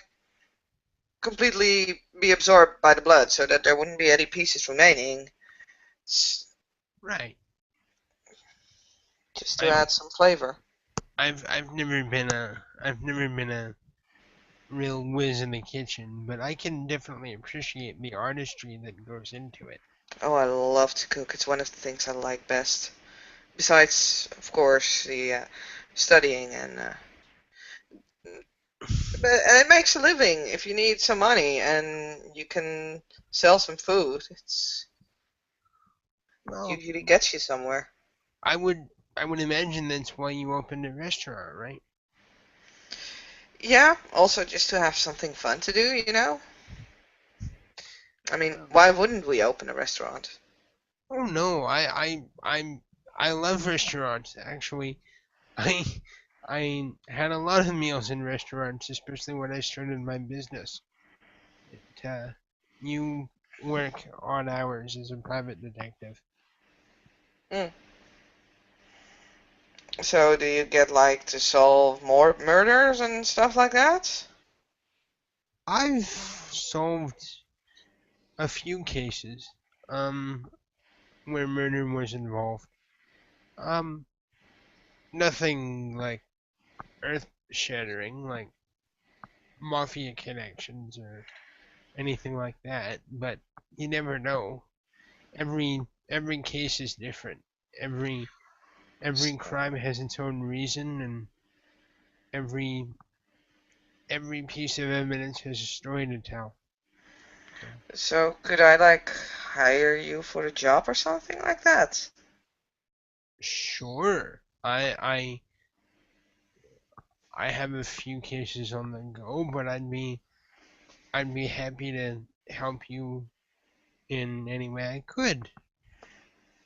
S1: completely be absorbed by the blood so that there wouldn't be any pieces remaining.
S2: Right.
S1: Just to
S2: I've
S1: add some flavor.
S2: I've never been a real whiz in the kitchen, but I can definitely appreciate the artistry that goes into it.
S1: Oh, I love to cook. It's one of the things I like best. besides, of course, the studying and it makes a living if you need some money and you can sell some food. It's
S2: Well,
S1: usually gets you somewhere.
S2: I would imagine that's why you opened a restaurant, right?
S1: Yeah, also just to have something fun to do, you know? I mean,
S2: Um,
S1: why wouldn't we open a restaurant?
S2: oh no, I love restaurants actually. I I had a lot of meals in restaurants, especially when I started my business. You work odd hours as a private detective.
S1: Mm. So do you get like to solve more murders and stuff like that?
S2: I've solved a few cases, where murder was involved. Um, Nothing like earth-shattering, like mafia connections or anything like that. But you never know. Every case is different. Every crime has its own reason, and every every piece of evidence has a story to tell.
S1: So could I like hire you for a job or something like that?
S2: Sure, I have a few cases on the go, but I'd be happy to help you in any way I could.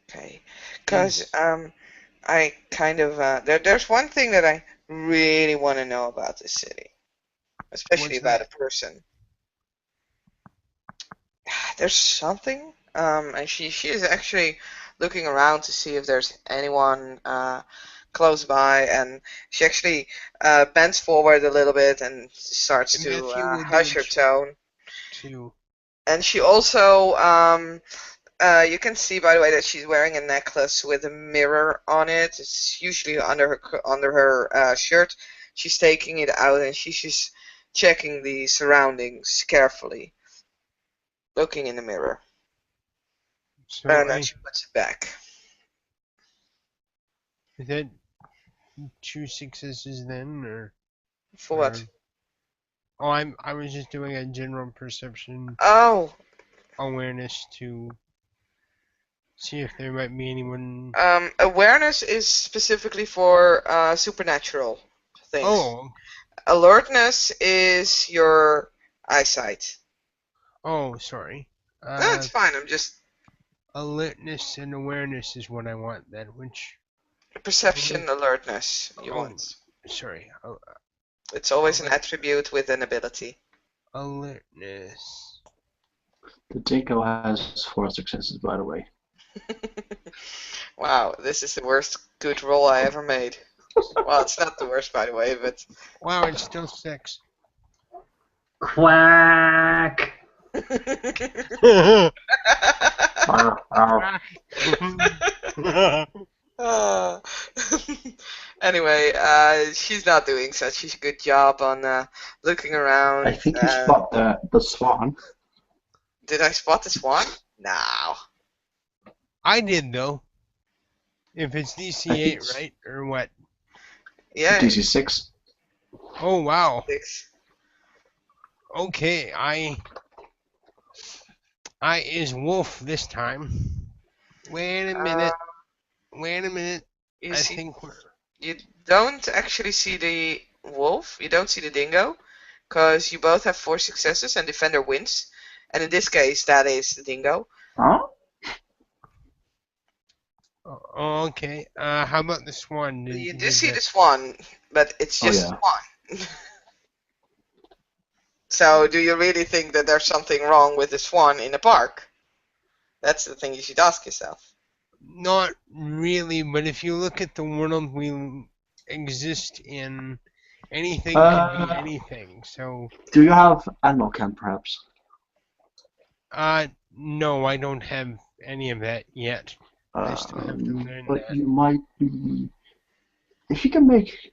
S1: Okay. Because
S2: Is
S1: I kind of there's one thing that I really want to know about this city, especially
S2: What's
S1: about a
S2: that?
S1: person. There's something, and she is actually looking around to see if there's anyone close by, and she actually bends forward a little bit and starts
S2: And
S1: to
S2: Matthew will do
S1: hush her
S2: it
S1: tone.
S2: too.
S1: And she also, you can see by the way that she's wearing a necklace with a mirror on it. It's usually under her shirt. She's taking it out and she's just checking the surroundings carefully, looking in the mirror.
S2: So
S1: And then
S2: I
S1: she puts it back.
S2: is that two successes then,
S1: For what?
S2: or oh I was just doing a general perception
S1: Oh,
S2: awareness to see if there might be anyone.
S1: awareness is specifically for supernatural things.
S2: Oh,
S1: Alertness is your eyesight.
S2: oh, sorry.
S1: No, it's fine. I'm just
S2: Alertness and awareness is what I want then. Which
S1: perception
S2: alert?
S1: alertness you
S2: Oh,
S1: want.
S2: sorry.
S1: It's always an
S2: Alert,
S1: attribute with an ability.
S2: alertness.
S3: The dingo has 4 successes, by the way.
S1: Wow, this is the worst good roll I ever made. Well, it's not the worst, by the way, but.
S2: Wow, it's still 6.
S4: Quack.
S1: Uh, anyway, she's not doing such a good job on looking
S3: I
S1: around.
S3: think you spot the swan.
S1: Did I spot the swan? No.
S2: I did though. If it's
S3: I
S2: DC
S3: think
S2: 8,
S3: it's
S2: right, or what?
S1: Yeah,
S3: DC 6.
S2: Oh wow.
S1: 6.
S2: Okay, I is wolf this time. Wait a
S1: Uh,
S2: minute. Wait a minute.
S1: you
S2: I
S1: see,
S2: think we're.
S1: you don't actually see the wolf. You don't see the dingo, because you both have 4 successes and defender wins. And in this case, that is the dingo.
S3: Huh?
S2: Oh, okay. How about the swan?
S1: You do
S2: Did
S1: see
S2: the.
S1: the swan, but it's
S3: Oh
S1: just a
S3: yeah.
S1: swan. So, do you really think that there's something wrong with the swan in the park? That's the thing you should ask yourself.
S2: Not really, but if you look at the world we exist in, anything could be
S3: Uh,
S2: anything. So,
S3: do you have animal camp, perhaps?
S2: no, I don't have any of that yet. I still have to learn
S3: But
S2: that.
S3: you might be. If you can make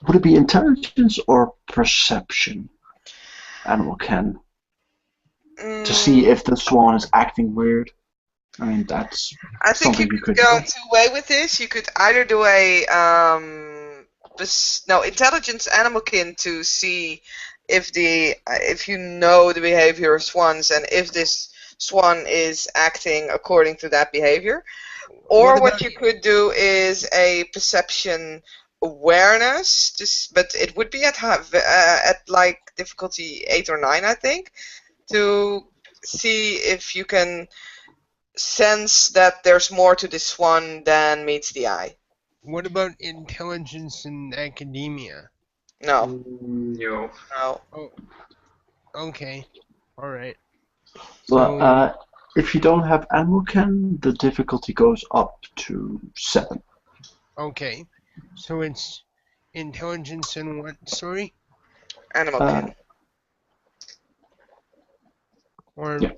S3: would it be intelligence or perception? Animal can to see
S1: Mm,
S3: if the swan is acting weird. I mean, that's
S1: I think you
S3: something you
S1: could
S3: could
S1: go
S3: do.
S1: 2 way with this. You could either do a intelligence animal kin to see if you know the behavior of swans and if this swan is acting according to that behavior.
S2: What
S1: Or what
S2: about
S1: you could do is a perception awareness, but it would be at like difficulty 8 or 9, I think, to see if you can sense that there's more to this swan than meets the eye.
S2: intelligence in academia?
S1: No,
S4: No.
S1: no.
S2: Oh, okay. All right.
S3: Well,
S2: So
S3: if you don't have animal ken, the difficulty goes up to 7.
S2: okay. So it's intelligence and what? Sorry.
S1: Animal
S3: Uh,
S1: kin.
S2: Or
S3: yeah.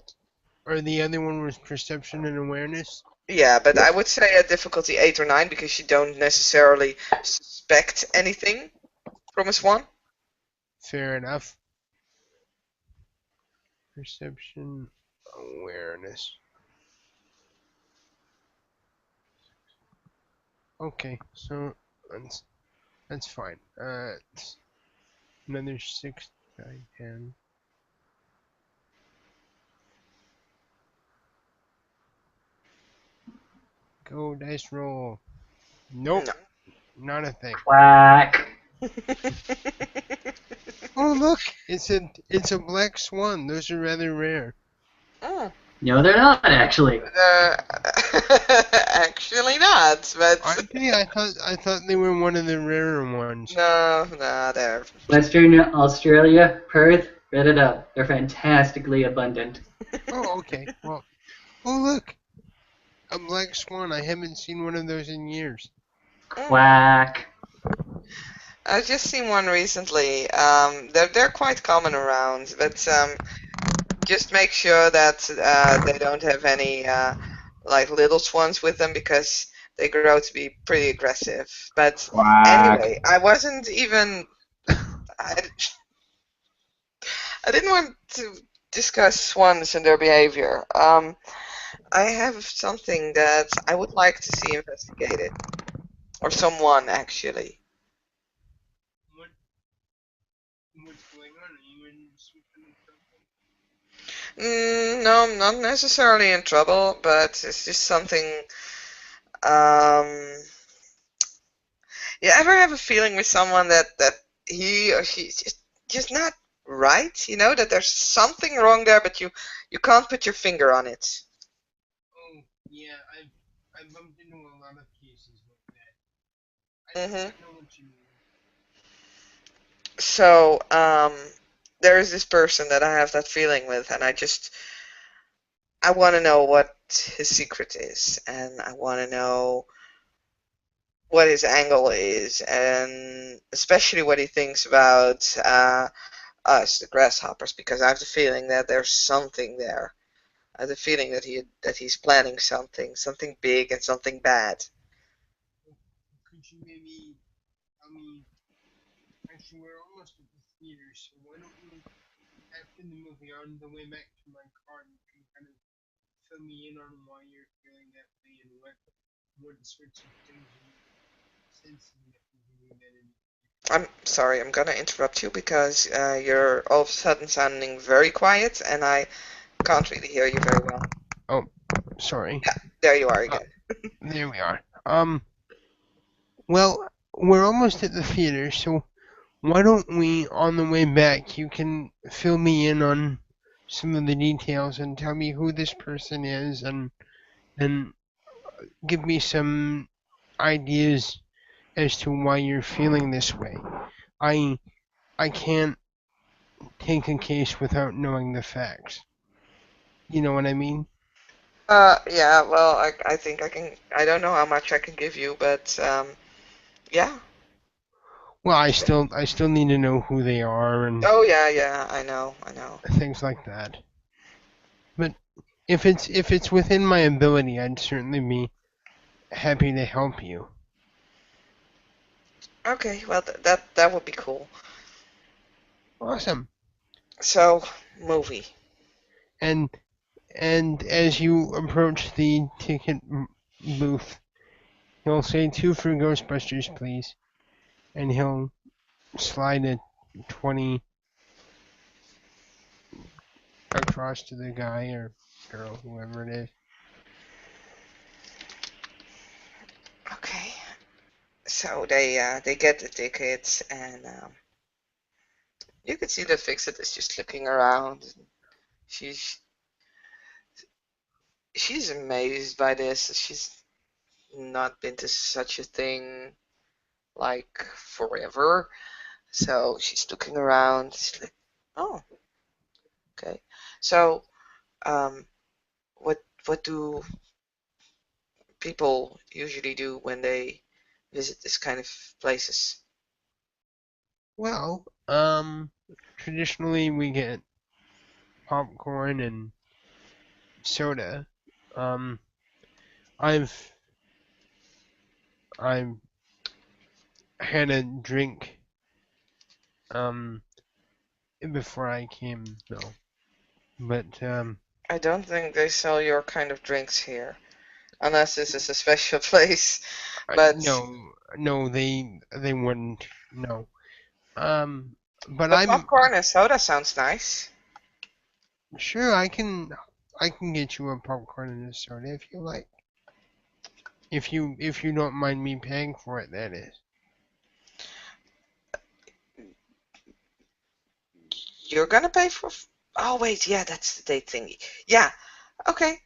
S2: or the other one was perception and awareness.
S1: Yeah, but I
S3: Yes.
S1: would say at difficulty 8 or 9 because you don't necessarily suspect anything from a swan.
S2: Fair enough. Perception, awareness. Okay, so that's fine. It's another 6, 9, 10. Go dice roll. Nope,
S1: No.
S2: not a thing.
S4: Quack.
S2: Oh look, it's a black swan. Those are rather rare.
S1: Oh.
S4: No, they're not actually.
S1: Actually not, but
S2: Actually, I thought they were one of the rarer ones.
S1: no, they're
S4: Western Australia, Perth, read it up. They're fantastically abundant.
S2: Oh, okay. Well, oh look, a black swan. I haven't seen one of those in years.
S4: Quack.
S1: I've just seen one recently. They're quite common around, but just make sure that they don't have any like little swans with them because they grow to be pretty aggressive. But
S3: Quack.
S1: anyway, I wasn't even. I, I didn't want to discuss swans and their behavior. I have something that I would like to see investigated, or someone actually.
S2: What's going on? Are you in some kind of trouble?
S1: No, I'm not necessarily in trouble, but it's just something. Um, you ever have a feeling with someone that he or she is just not right? You know that there's something wrong there, but you can't put your finger on it.
S2: Oh, yeah, I've bumped into a lot of cases like that.
S1: Hmm.
S2: I know what you mean.
S1: So there is this person that I have that feeling with, and I want to know what his secret is, and I want to know what his angle is, and especially what he thinks about us, the grasshoppers, because I have the feeling that there's something there. I have the feeling that he's planning something big and something bad.
S2: Could you maybe tell me? Actually, we're almost at the theater, so why don't we, after the movie, on the way back to my car, you can kind of fill me in on why you're feeling that way and what sorts of things you sensing that we can do that in.
S1: I'm sorry, I'm gonna interrupt you because you're all of a sudden sounding very quiet, and I can't really hear you very well.
S2: Oh, sorry.
S1: Yeah, there you are
S2: Uh,
S1: again.
S2: there we are. Well, we're almost at the theater, so why don't we, on the way back, you can fill me in on some of the details and tell me who this person is and give me some ideas as to why you're feeling this way. I I can't take a case without knowing the facts. You know what I mean?
S1: Yeah, well, I think I can. I don't know how much I can give you, but yeah.
S2: Well, I still need to know who they are and
S1: Oh yeah, yeah. I know.
S2: things like that. But if it's within my ability, I'd certainly be happy to help you.
S1: Okay, well that would be cool.
S2: Awesome.
S1: So, movie.
S2: And And as you approach the ticket booth, he'll say 2 for Ghostbusters, please. And he'll slide a 20 across to the guy or girl, whoever it is.
S1: Okay. So they get the tickets, and you can see that Fixit is just looking around. She's she's amazed by this. She's not been to such a thing like forever. So she's looking around. She's like, oh, okay. So, um, what do people usually do when they visit this kind of places?
S2: Well, traditionally we get popcorn and soda. Um, I've I've had a drink before I came though, but
S1: I don't think they sell your kind of drinks here, unless this is a special place. But
S2: no, they wouldn't. No. But
S1: but
S2: I'm
S1: popcorn and soda sounds nice.
S2: sure I can get you a popcorn and a soda if you like. If you don't mind me paying for it, that is.
S1: You're gonna pay for. Oh wait, yeah, that's the date thingy. Yeah, okay.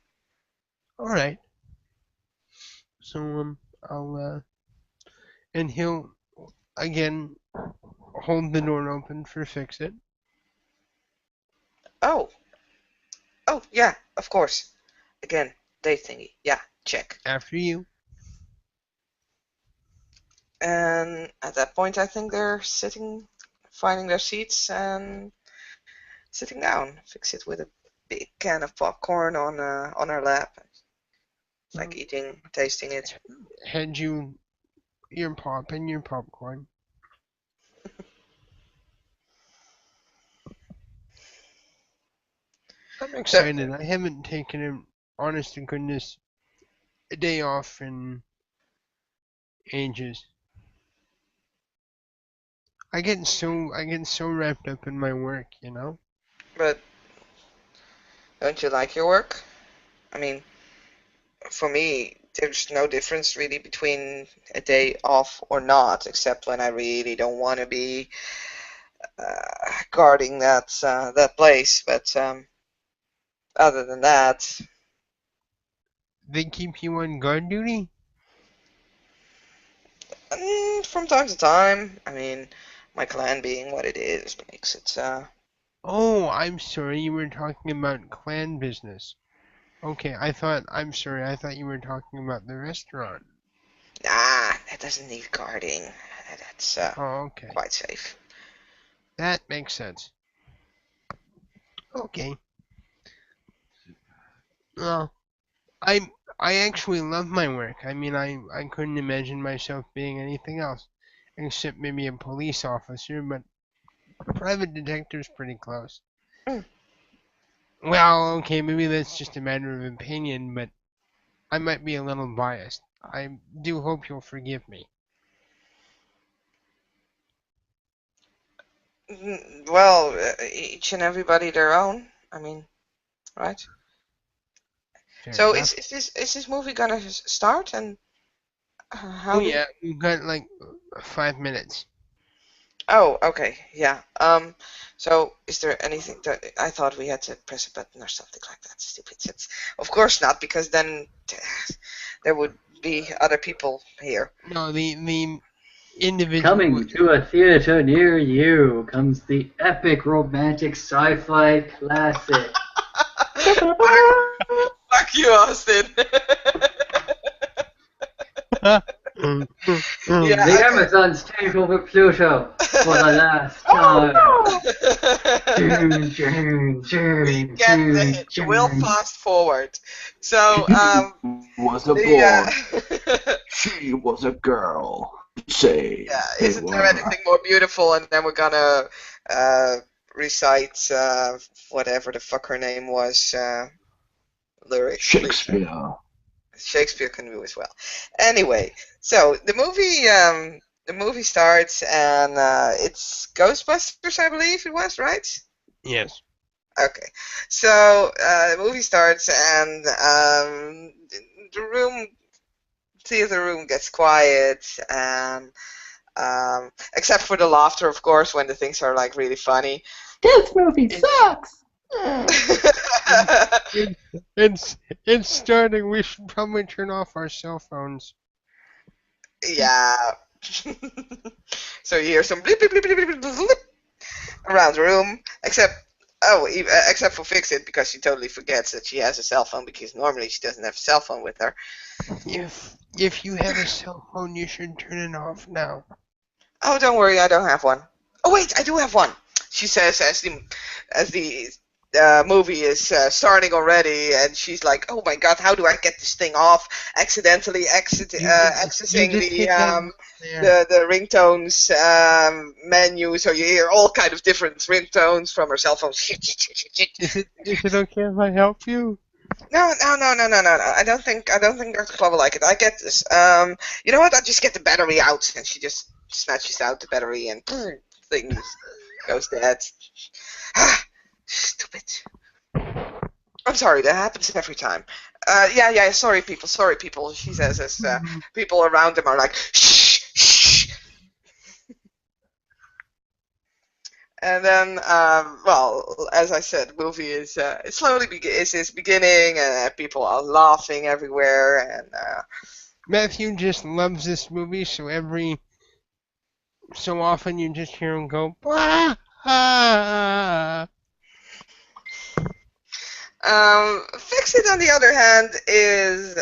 S2: All right. So and he'll again hold the door open for Fix It.
S1: Oh, oh yeah, of course. Again, date thingy. Yeah, check.
S2: After you.
S1: And at that point, I think they're sitting, finding their seats and sitting down. Fix it with a big can of popcorn on her lap, like eating, tasting it.
S2: Hand you your pop and your popcorn. I'm
S1: So,
S2: excited. I haven't taken an honest to goodness a day off in ages. I get so wrapped up in my work, you know?
S1: but don't you like your work? I mean, for me, there's no difference really between a day off or not, except when I really don't want to be guarding that place. But other than that,
S2: They keep you on guard duty?
S1: from time to time, I mean, my clan being what it is makes it.
S2: Oh, I'm sorry, you were talking about clan business. Okay, I'm sorry, I thought you were talking about the restaurant.
S1: Nah, that doesn't need guarding. That's
S2: Oh, okay.
S1: quite safe.
S2: That makes sense. Okay. Well, I actually love my work. I mean, I couldn't imagine myself being anything else, except maybe a police officer, but private detective's pretty close.
S1: Mm.
S2: Well, okay, maybe that's just a matter of opinion, but I might be a little biased. I do hope you'll forgive me.
S1: Well, each and everybody their own. I mean, right?
S2: Fair
S1: So
S2: enough.
S1: is this movie gonna start and
S2: Oh
S1: how do?
S2: yeah, we've got like 5 minutes.
S1: Oh, okay, yeah. So is there anything that I thought we had to press a button or something like that? Stupid. Of course not, because then there would be other people here.
S2: No, the individual.
S4: Coming to a theater near you comes the epic romantic sci-fi classic.
S1: Fuck you, Austin. Yeah,
S4: The Amazons take over Pluto for the last time.
S1: We get the hint. We'll fast forward. So,
S3: Was a boy. She was a girl. Say.
S1: yeah, isn't there anything more beautiful? And then we're gonna recite whatever the fuck her name was. lyrics, please.
S3: Shakespeare.
S1: Shakespeare can do as well. Anyway, so the movie starts, and it's Ghostbusters, I believe it was, right?
S2: Yes.
S1: Okay, so the movie starts, and the theater room gets quiet, and except for the laughter, of course, when the things are like really funny.
S3: This movie sucks.
S2: It's starting. We should probably turn off our cell phones.
S1: Yeah. So you hear some blip, blip, blip, blip, blip, blip, blip around the room, except for Fix It, because she totally forgets that she has a cell phone, because normally she doesn't have a cell phone with her.
S2: If you have a cell phone, you should turn it off now.
S1: Oh, don't worry, I don't have one. Oh wait, I do have one. She says as the movie is starting already, and she's like, "Oh my God, how do I get this thing off?" Accidentally accessing
S2: just hit that
S1: the ringtones menu, so you hear all kind of different ringtones from her cell phone.
S2: Is it okay if I help you?
S1: No. I don't think Dr. Claw will like it. I get this. You know what? I'll just get the battery out, and she just snatches out the battery, and thing goes dead. Ah, stupid. I'm sorry. That happens every time. Yeah. Sorry, people. She says as people around them are like, shh, shh. And then, well, as I said, the movie is it slowly is beginning, and people are laughing everywhere, and
S2: Matthew just loves this movie, so so often you just hear him go, "Blah, ah."
S1: Fix It, on the other hand, is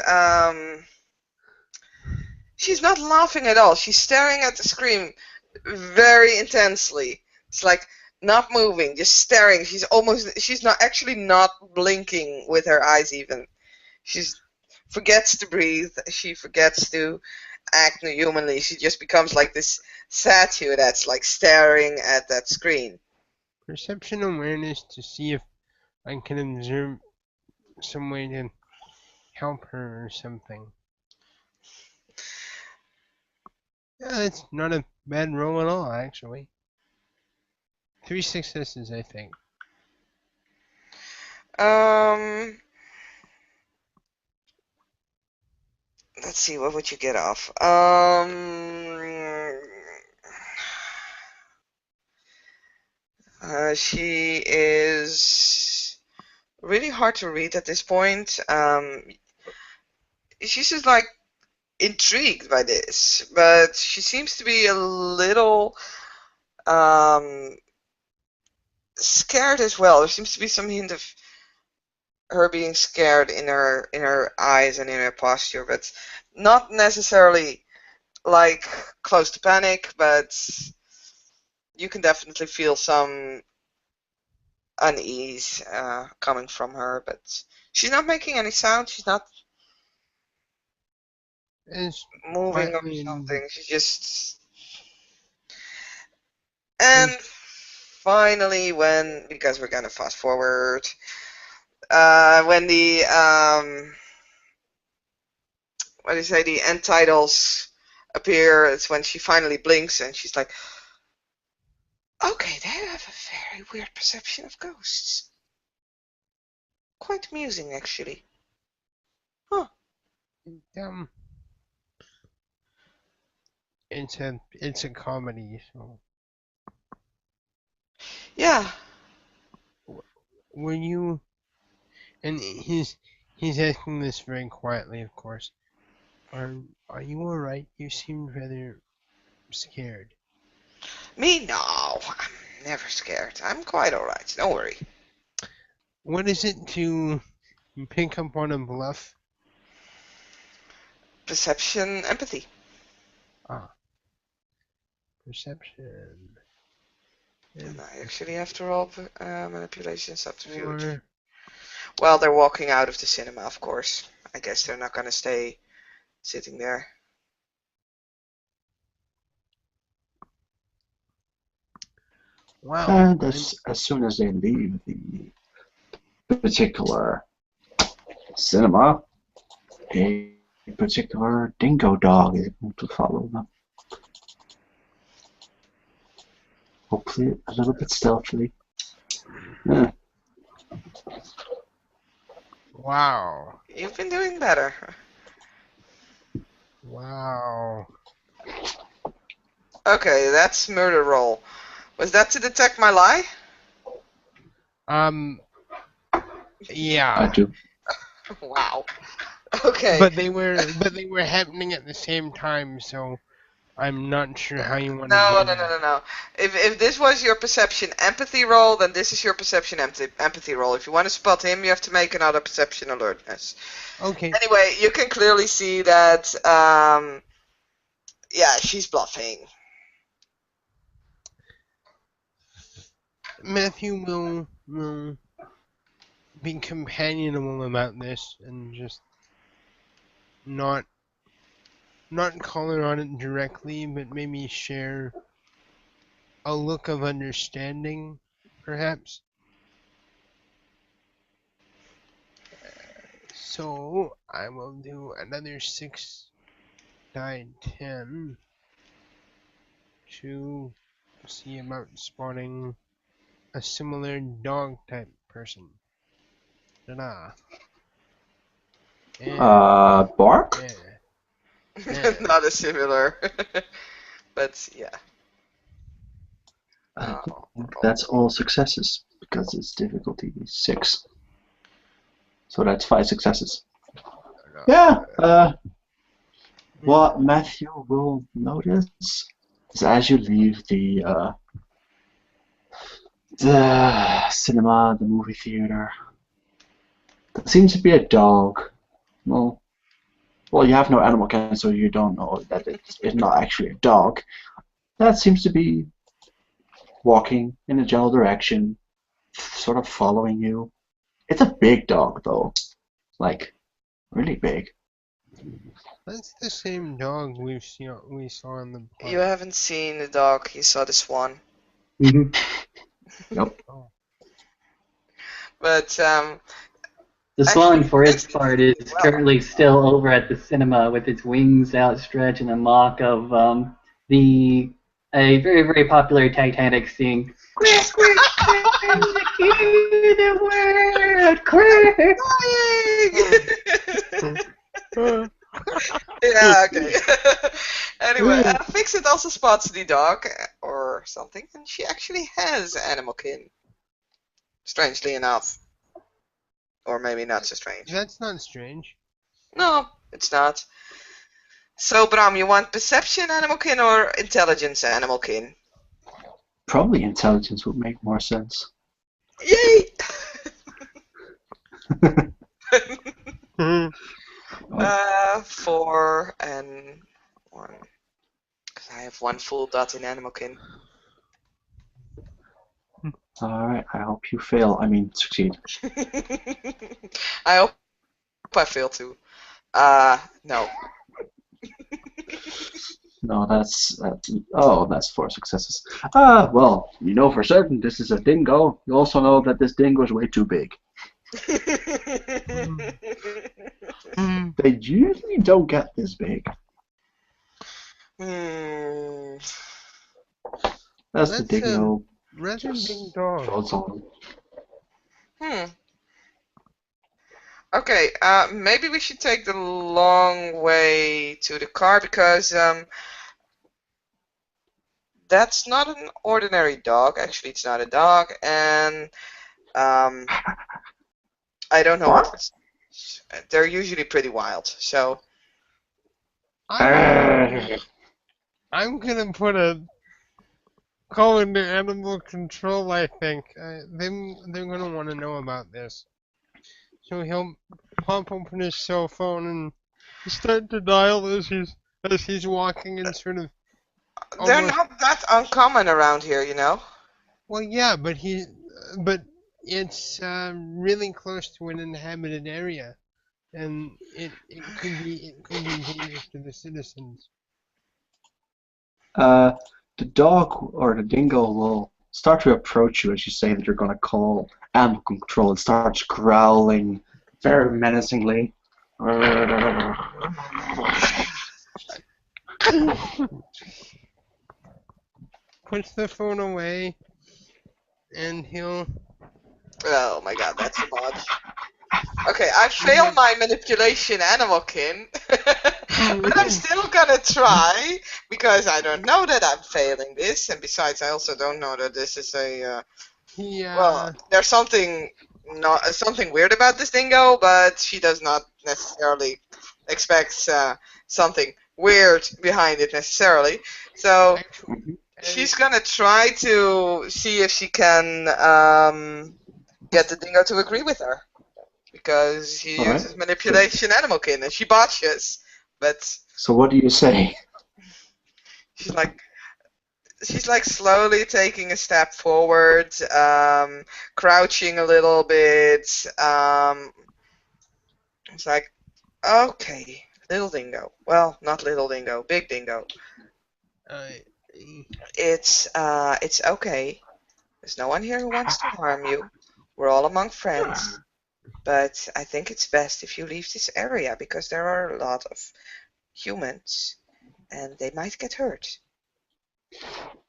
S1: she's not laughing at all. She's staring at the screen very intensely. It's like not moving, just staring. She's not actually not blinking with her eyes even. She forgets to breathe. She forgets to act humanly. She just becomes like this statue that's like staring at that screen.
S2: Perception awareness to see if I can observe some way to help her or something. Yeah, that's not a bad roll at all, actually. 3 successes, I think.
S1: Let's see, what would you get off? She is really hard to read at this point. She's just like intrigued by this, but she seems to be a little scared as well. There seems to be some hint of her being scared in her eyes and in her posture, but not necessarily like close to panic, but you can definitely feel some unease coming from her, but she's not making any sound. She's not
S2: As
S1: moving or
S2: quietly
S1: something. She's just. And finally, because we're gonna fast forward, when the what do you say, the end titles appear, it's when she finally blinks and she's like, "Okay, they have a very weird perception of ghosts. Quite amusing, actually." Huh.
S2: It's a comedy, so
S1: Yeah.
S2: were you and he's asking this very quietly, of course. Are you alright? You seemed rather scared.
S1: Me? No. I'm never scared. I'm quite alright. Don't worry.
S2: What is it to pick up on a bluff?
S1: Perception, empathy.
S2: Perception.
S1: And I actually have to roll manipulation subterfuge.
S2: Or
S1: Well, they're walking out of the cinema, of course. I guess they're not gonna stay sitting there.
S2: wow.
S3: And as soon as they leave the particular Cinema, a particular dingo dog is going to follow them. Hopefully a little bit stealthily. Yeah.
S2: Wow.
S1: You've been doing better.
S2: Wow.
S1: Okay, that's murder roll. Was that to detect my lie?
S3: I
S2: Yeah.
S3: do.
S1: Wow. Okay.
S2: But they were happening at the same time, so I'm not sure how you want to
S1: No,
S2: do
S1: no, no,
S2: that.
S1: no, no. If this was your perception empathy roll, then this is your perception empathy roll. If you want to spot him, you have to make another perception alertness.
S2: Okay.
S1: Anyway, you can clearly see that, yeah, she's bluffing.
S2: Matthew will be companionable about this and just not color on it directly, but maybe share a look of understanding, perhaps. So I will do another 6 die 10 to see about spotting a similar dog type person. Ta-da. And
S3: Bark?
S2: yeah.
S1: Not a similar. But, yeah.
S3: I
S1: Oh,
S3: think that's all successes because it's difficulty 6. So that's 5 successes. Yeah. What Matthew will notice is as you leave the cinema, the movie theater, there seems to be a dog. Well, you have no animal kin, so you don't know that it's not actually a dog. That seems to be walking in a general direction, sort of following you. It's a big dog, though. Like, really big.
S2: That's the same dog we saw in the
S1: you
S2: park.
S1: haven't seen the dog, you saw the swan.
S4: Mhm.
S3: Yep.
S2: Oh.
S1: But,
S4: The
S1: actually,
S4: swan, for its
S1: it's
S4: part, is
S1: well.
S4: currently still over at the cinema with its wings outstretched in a mock of a very, very popular Titanic scene. Quick, quick, quick, hear the word, quick!
S1: Dying! Yeah, okay. Anyway, Fixit also spots the dog or something, and she actually has animal kin. Strangely enough. Or maybe not so strange.
S2: That's not strange.
S1: No, it's not. So, Bram, you want perception animal kin or intelligence animal kin?
S3: Probably intelligence would make more sense.
S1: Yay!
S2: Mhm.
S1: 4 and 1. Because I have 1 full dot in animal kin.
S3: Alright, I hope you fail. I mean, succeed.
S1: I hope I fail too. No.
S3: No, that's 4 successes. Well, you know for certain this is a dingo. You also know that this dingo is way too big.
S2: Mhm.
S3: They usually don't get this big.
S1: Hmm.
S3: That's the
S2: That's a
S3: dingo.
S2: rather
S3: Just
S2: big dog.
S3: folds on.
S1: Hmm. Okay, maybe we should take the long way to the car because that's not an ordinary dog. Actually, it's not a dog, and I don't know what. They're usually pretty wild, so
S2: I'm gonna put a call into animal control. I think they're gonna want to know about this. So he'll pop open his cell phone and start to dial as he's walking and sort of
S1: they're
S2: almost.
S1: not that uncommon around here, you know.
S2: Well, yeah, but it's really close to an inhabited area, and it could be dangerous to the citizens.
S3: The dog or the dingo will start to approach you as you say that you're going to call animal control. It starts growling very menacingly.
S2: Puts the phone away, and he'll.
S1: Oh my god, that's too much. Okay, I failed my manipulation animal kin, but I'm still gonna try because I don't know that I'm failing this, and besides, I also don't know that this is a. Well, there's something something weird about this dingo, but she does not necessarily expect something weird behind it necessarily. So she's gonna try to see if she can get the dingo to agree with her. Because he
S3: Alright.
S1: uses manipulation animal kin and she botches. But
S3: So what do you say?
S1: she's like slowly taking a step forward, crouching a little bit. It's like, okay, little dingo. Well, not little dingo, big dingo. It's okay. There's no one here who wants to harm you. We're all among friends. But I think it's best if you leave this area because there are a lot of humans and they might get hurt.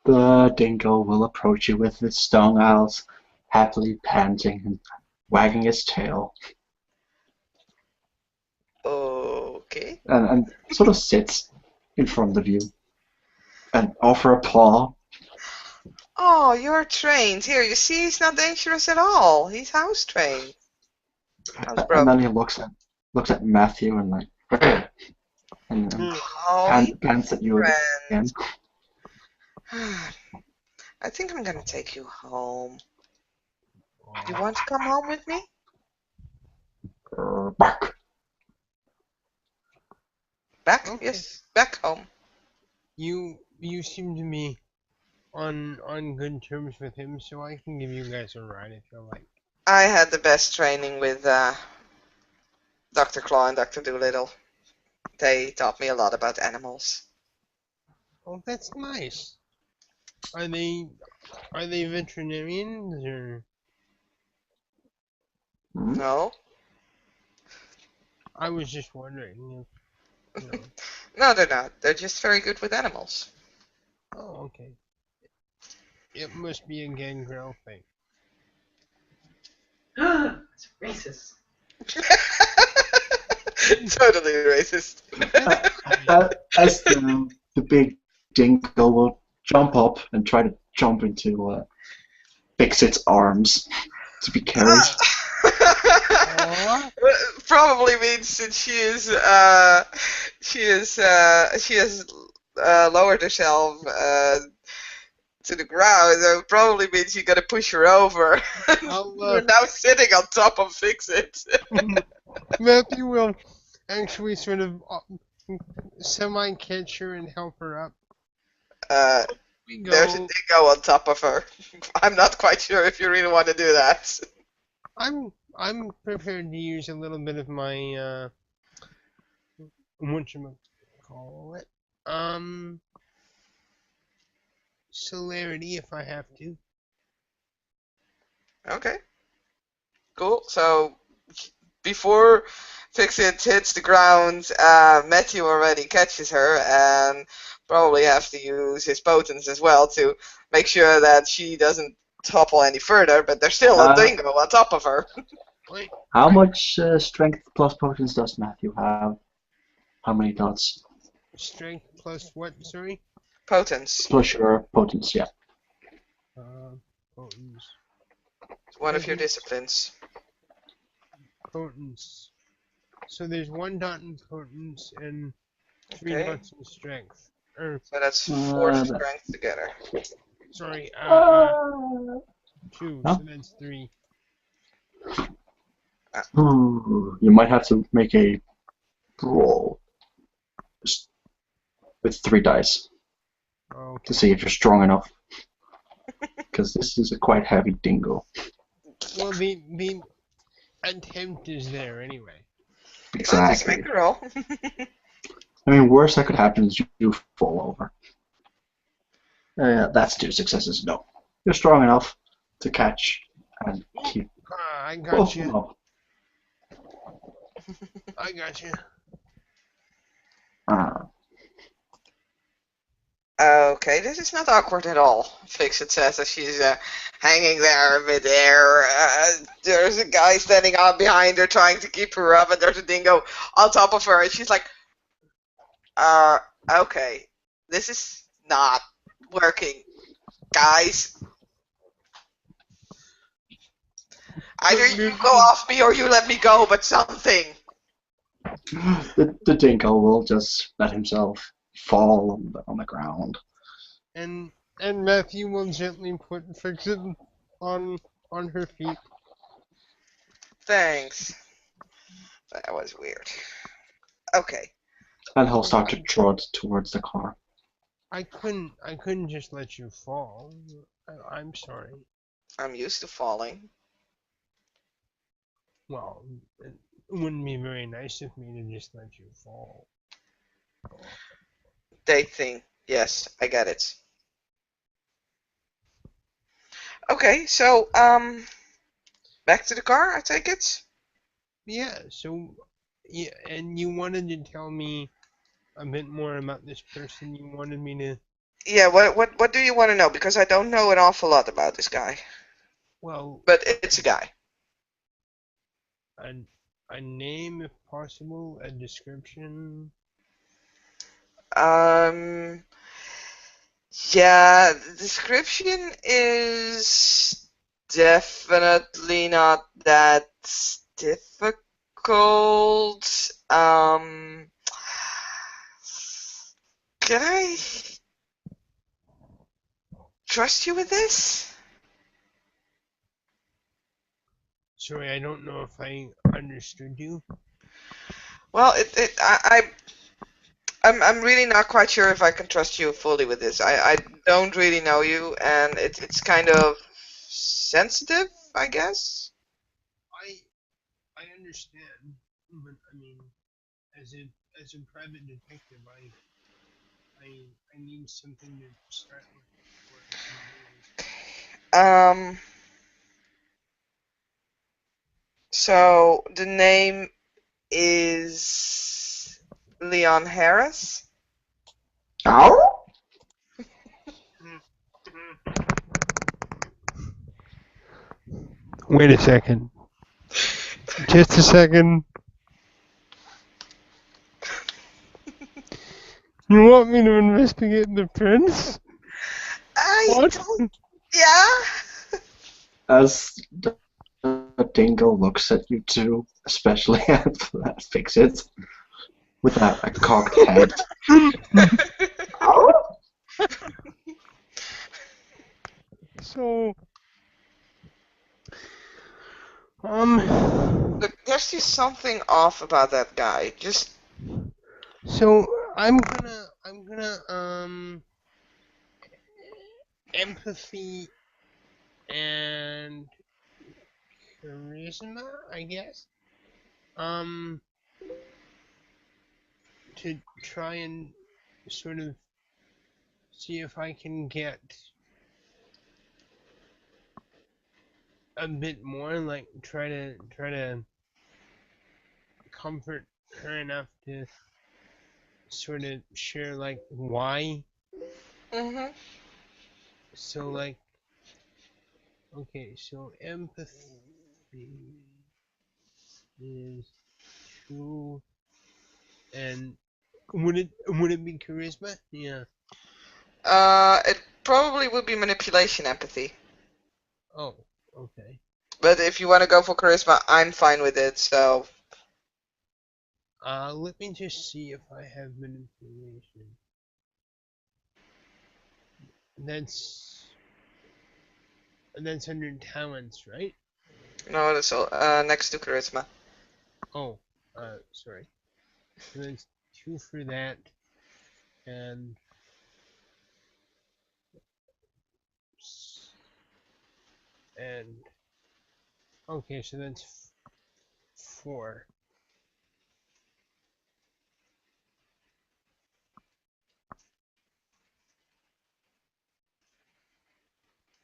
S3: The dingo will approach you with its strong eyes, happily panting and wagging its tail,
S1: Okay.
S3: and sort of sits in front of you and offer a paw.
S1: Oh, you're trained. Here, you see, he's not dangerous at all. He's house trained.
S3: And then he looks at Matthew and like and pants at you again.
S1: I think I'm gonna take you home. Do you want to come home with me?
S3: Bark.
S1: Back?
S2: Okay.
S1: Yes, back home.
S2: You seem to be on good terms with him, so I can give you guys a ride if you like.
S1: I had the best training with Dr. Claw and Dr. Doolittle. They taught me a lot about animals.
S2: Oh, that's nice. Are they veterinarians or?
S1: No?
S2: I was just wondering. If, you know.
S1: No, they're not. They're just very good with animals.
S2: Oh, okay. It must be a gangrel thing.
S4: It's racist.
S1: Totally racist.
S3: As the big dingo will jump up and try to jump into Fix-It's arms to be carried.
S1: Probably means since she has lowered herself to the ground. That probably means you gotta push her over. You're now sitting on top of Fix-It.
S2: Matthew will actually sort of semi-catch her and help her up.
S1: There's a dingo on top of her. I'm not quite sure if you really want to do that.
S2: I'm prepared to use a little bit of my whatchamacallit, celerity if I have to.
S1: Okay. Cool. So before Fix-It hits the ground, Matthew already catches her and probably have to use his potence as well to make sure that she doesn't topple any further, but there's still a dingo on top of her.
S3: How much strength plus potence does Matthew have? How many dots?
S2: Strength plus what, sorry?
S1: Potence.
S3: Plus your potence, yeah.
S2: Potence.
S1: It's one of your disciplines.
S2: Potence. So there's 1 dot in potence and 3 dots in strength.
S1: So that's 4 strength together.
S2: Sorry, 2,
S3: Huh?
S2: so that's 3.
S3: You might have to make a roll with 3 dice to see if you're strong enough. Because this is a quite heavy dingo.
S2: Well, the attempt is there anyway.
S3: Exactly.
S1: Just make a roll.
S3: I mean, worst that could happen is you fall over. That's 2 successes. No. You're strong enough to catch and keep
S2: I got you.
S3: up.
S2: I got you.
S3: Ah,
S1: Okay, this is not awkward at all, Fixit says as she's hanging there midair. There's a guy standing out behind her trying to keep her up, and there's a dingo on top of her, and she's like, uh, okay, this is not working, guys. Either you go off me or you let me go, but something.
S3: the dingo will just let himself fall on the ground.
S2: And Matthew will gently put Fixit on her feet.
S1: Thanks. That was weird. Okay.
S3: And he'll start to trot towards the car.
S2: I couldn't just let you fall. I'm sorry.
S1: I'm used to falling.
S2: Well, it wouldn't be very nice of me to just let you fall.
S1: Date thing. Yes, I get it. Okay, so, back to the car, I take it?
S2: Yeah, so, yeah, and you wanted to tell me a bit more about this person. You wanted me to,
S1: Yeah, what do you want to know? Because I don't know an awful lot about this guy.
S2: well,
S1: But it's a guy.
S2: a, a name if possible, a description.
S1: Um, yeah, the description is definitely not that difficult. Can I trust you with this?
S2: Sorry, I don't know if I understood you.
S1: Well, I'm really not quite sure if I can trust you fully with this. I don't really know you, and it's kind of sensitive, I guess.
S2: I understand, but I mean, as a private detective, I need something to start with before I can do anything.
S1: Um, so the name is Leon Harris.
S3: Ow!
S2: Wait a second. Just a second. You want me to investigate the prince?
S1: I
S2: What?
S1: don't. Yeah.
S3: As the dingo looks at you two, especially at Fix It, with a cocked head. Ow!
S2: So,
S1: Look, there's just something off about that guy. Just
S2: so I'm gonna, empathy and charisma, I guess. Um, to try and sort of see if I can get a bit more, like try to comfort her enough to sort of share like why.
S1: hmm
S2: So like, okay, so empathy is two, and would it be charisma? Yeah.
S1: It probably would be manipulation empathy.
S2: Oh, okay.
S1: But if you want to go for charisma, I'm fine with it. So
S2: Let me just see if I have manipulation. That's under talents, right?
S1: no, that's all, next to charisma.
S2: Oh, sorry. So that's two for that, and and okay, so that's four.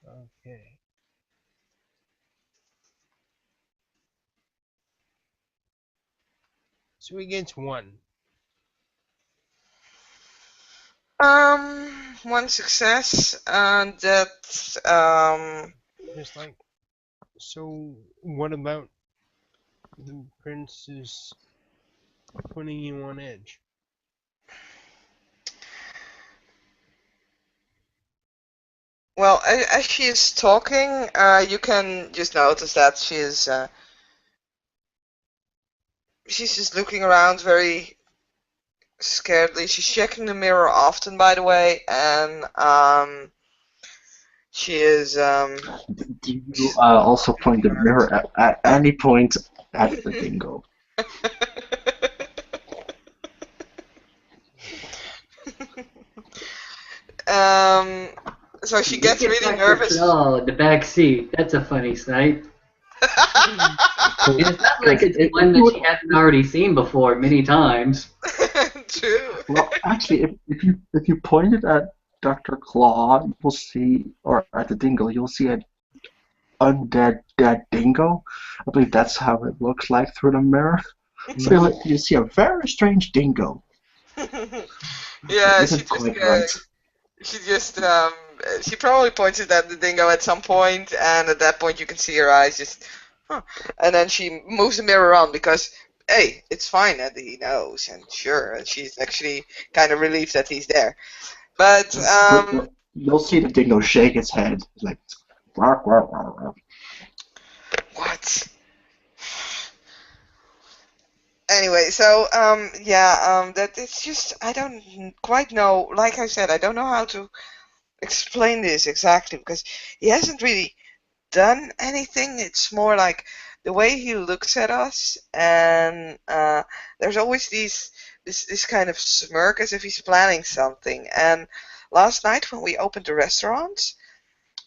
S2: Okay. So he gets 1.
S1: One success, and that
S2: Just like, so what about the prince's putting you on edge?
S1: well, as she is talking, you can just notice that she's just looking around very scaredly. She's checking the mirror often, by the way, and she is
S3: Do you also point the mirror at any point at the dingo?
S1: um. So she
S4: You
S1: gets
S4: get
S1: really
S4: Dr.
S1: nervous.
S4: Claw in the back seat. That's a funny sight. And it's not like it's one that she hasn't already seen before many times.
S1: True.
S3: Well, actually, if you point it at Dr. Claw, you'll see, or at the dingo, you'll see an undead dead dingo. I believe that's how it looks like through the mirror. So you see a very strange dingo.
S1: Yeah,
S3: Isn't quite right.
S1: she probably points it at the dingo at some point, and at that point you can see her eyes just, huh. And then she moves the mirror on because, hey, it's fine that he knows, and sure, and she's actually kind of relieved that he's there. But
S3: But you'll see the dingo shake its head, like, "Bark, bark, bark, bark."
S1: what? Anyway, so yeah, that it's just I don't quite know. Like I said, I don't know how to explain this exactly because he hasn't really done anything. It's more like the way he looks at us, and there's always this kind of smirk as if he's planning something. And last night when we opened the restaurant,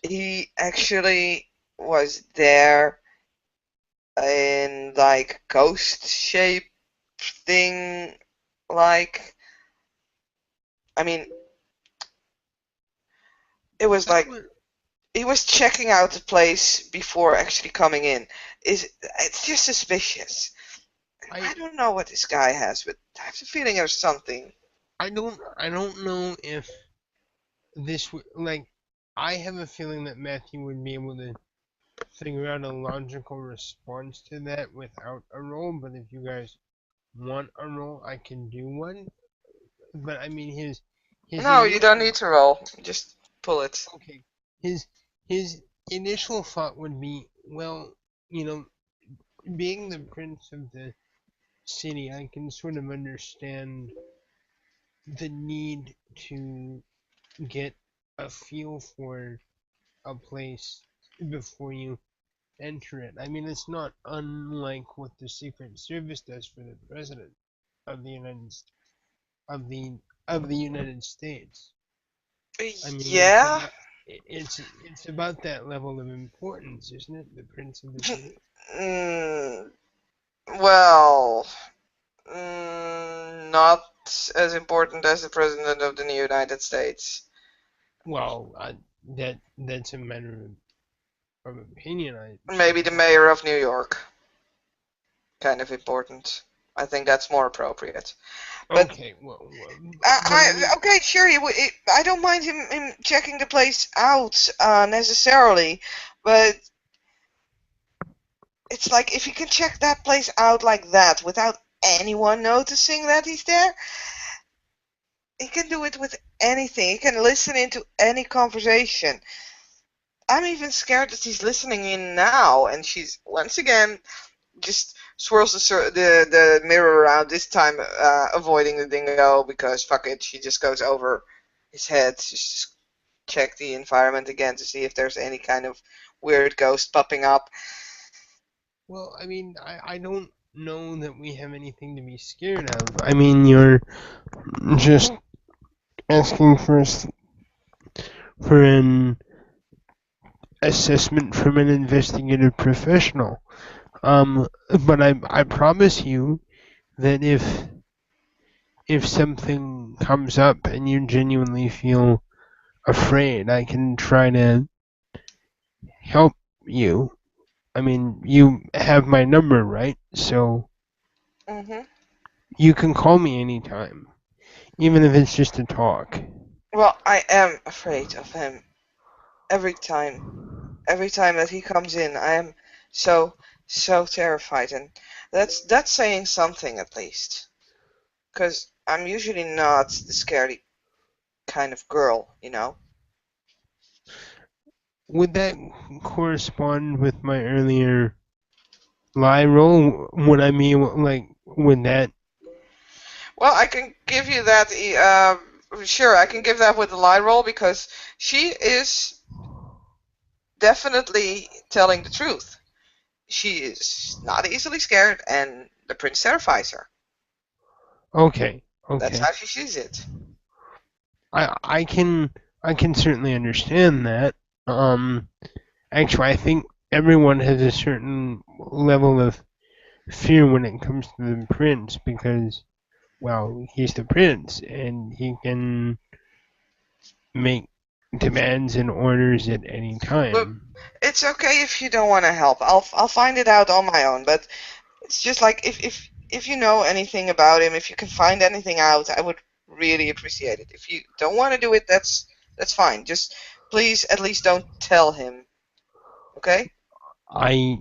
S1: he actually was there in like ghost shape thing, like I mean, it was like he was checking out the place before actually coming in. It's just suspicious. I don't know what this guy has, but I have the feeling there's something.
S2: I don't know if this would, like, I have a feeling that Matthew would be able to figure out a logical response to that without a roll, but if you guys want a roll, I can do one. But I mean, his
S1: No, you don't
S2: initial,
S1: need to roll. Just pull it.
S2: okay, his his initial thought would be, well, you know, being the prince of the city, I can sort of understand the need to get a feel for a place before you enter it. I mean, it's not unlike what the Secret Service does for the president of the of the the United States. I mean,
S1: Yeah.
S2: it's about that level of importance, isn't it? The prince of the city.
S1: Mm, well, not as important as the president of the United States.
S2: Well, that's a matter of opinion, I
S1: Maybe the
S2: suppose.
S1: mayor of New York. Kind of important. I think that's more appropriate. But
S2: Okay, well, but I mean,
S1: okay, sure. I don't mind him checking the place out necessarily, but it's like if he can check that place out like that without anyone noticing that he's there, he can do it with anything. He can listen into any conversation. I'm even scared that he's listening in now, and she's once again just swirls the mirror around. This time, avoiding the dingo because fuck it. She just goes over his head. Just check the environment again to see if there's any kind of weird ghost popping up.
S2: well, I mean, I don't know that we have anything to be scared of. I mean, you're just asking for an assessment from an investigative professional. But I promise you that if something comes up and you genuinely feel afraid, I can try to help you. I mean, you have my number, right? So
S1: Mhm.
S2: You can call me anytime, even if it's just to talk.
S1: Well, I am afraid of him every time. Every time that he comes in, I am so terrified, and that's saying something at least. Because I'm usually not the scary kind of girl, you know.
S2: Would that correspond with my earlier lie roll? Would I mean, like, would that?
S1: Well, I can give you that. Sure, I can give that with the lie roll because she is definitely telling the truth. She is not easily scared, and the prince terrifies her.
S2: Okay,
S1: That's
S2: okay.
S1: how she sees it.
S2: I can certainly understand that. Actually, I think everyone has a certain level of fear when it comes to the prince because, well, he's the prince and he can make demands and orders at any
S1: But
S2: time.
S1: it's okay if you don't want to help. I'll find it out on my own. But it's just like if you know anything about him, if you can find anything out, I would really appreciate it. If you don't want to do it, that's fine. Just please at least don't tell him. Okay?
S2: I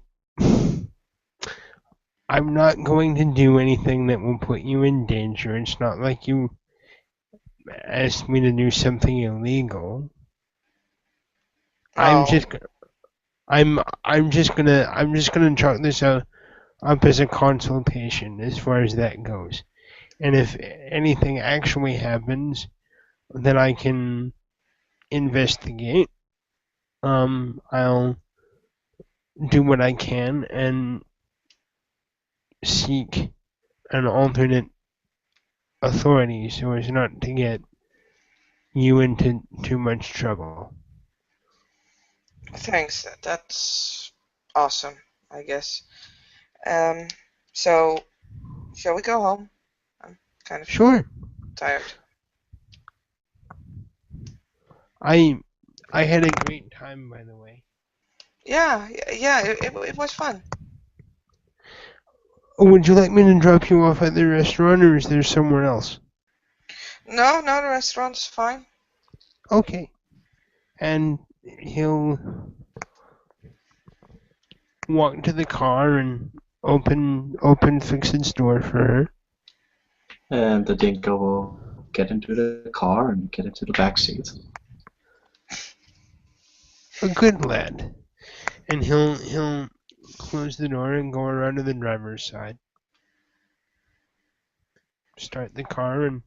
S2: I'm not going to do anything that will put you in danger. It's not like you asked me to do something illegal. I'm
S1: Oh,
S2: just I'm just gonna chalk this up as a consultation as far as that goes. And if anything actually happens, then I can investigate. I'll do what I can and seek an alternate authority so as not to get you into too much trouble.
S1: thanks. That's awesome, I guess. Um, so shall we go home? I'm kind of
S2: Sure.
S1: tired.
S2: I I had a great time, by the way.
S1: Yeah. It was fun.
S2: Would you like me to drop you off at the restaurant, or is there somewhere else?
S1: No, the restaurant's fine.
S2: Okay. And he'll walk to the car and open Fixit's door for her.
S3: And the dingo will get into the car and get into the back seat.
S2: A good lad. And he'll close the door and go around to the driver's side. Start the car and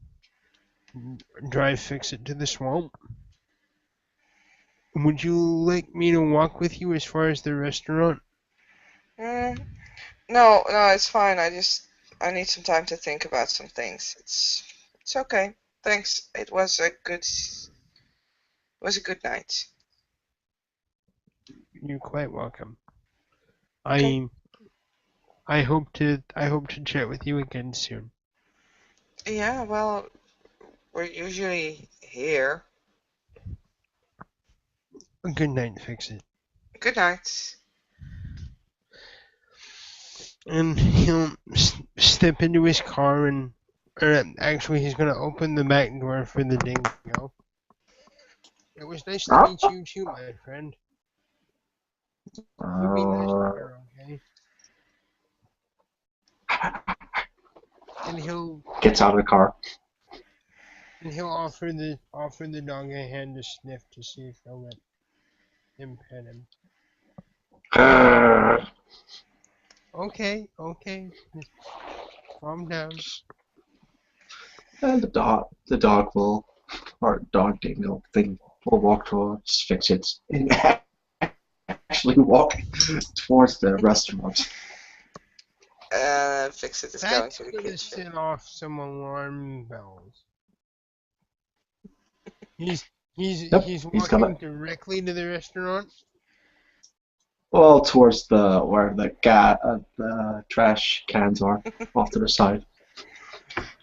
S2: drive Fixit to the swamp. Would you like me to walk with you as far as the restaurant?
S1: Mm, no, it's fine. I need some time to think about some things. It's okay. Thanks. It was a good night.
S2: You're quite welcome.
S1: Okay.
S2: I hope to chat with you again soon.
S1: Yeah, well, we're usually here.
S2: Good night, Fixit.
S1: Good night.
S2: And he'll step into his car or actually he's gonna open the back door for the dingo. It was nice to meet you too, my friend. You be nice to her, okay? And he'll
S3: Gets out of the car.
S2: offer the dog a hand to sniff to see if he'll let him pet him. Okay. Just calm down.
S3: And the dog will, or dog dingo thing will walk towards Fix It and actually walk towards the restaurant.
S1: Fix it is going
S2: That's
S1: to the
S2: gonna
S1: kitchen.
S2: set off some alarm bells. He's
S3: He's
S2: walking
S3: gonna,
S2: directly to the restaurant.
S3: well, towards where the trash cans are off to the side.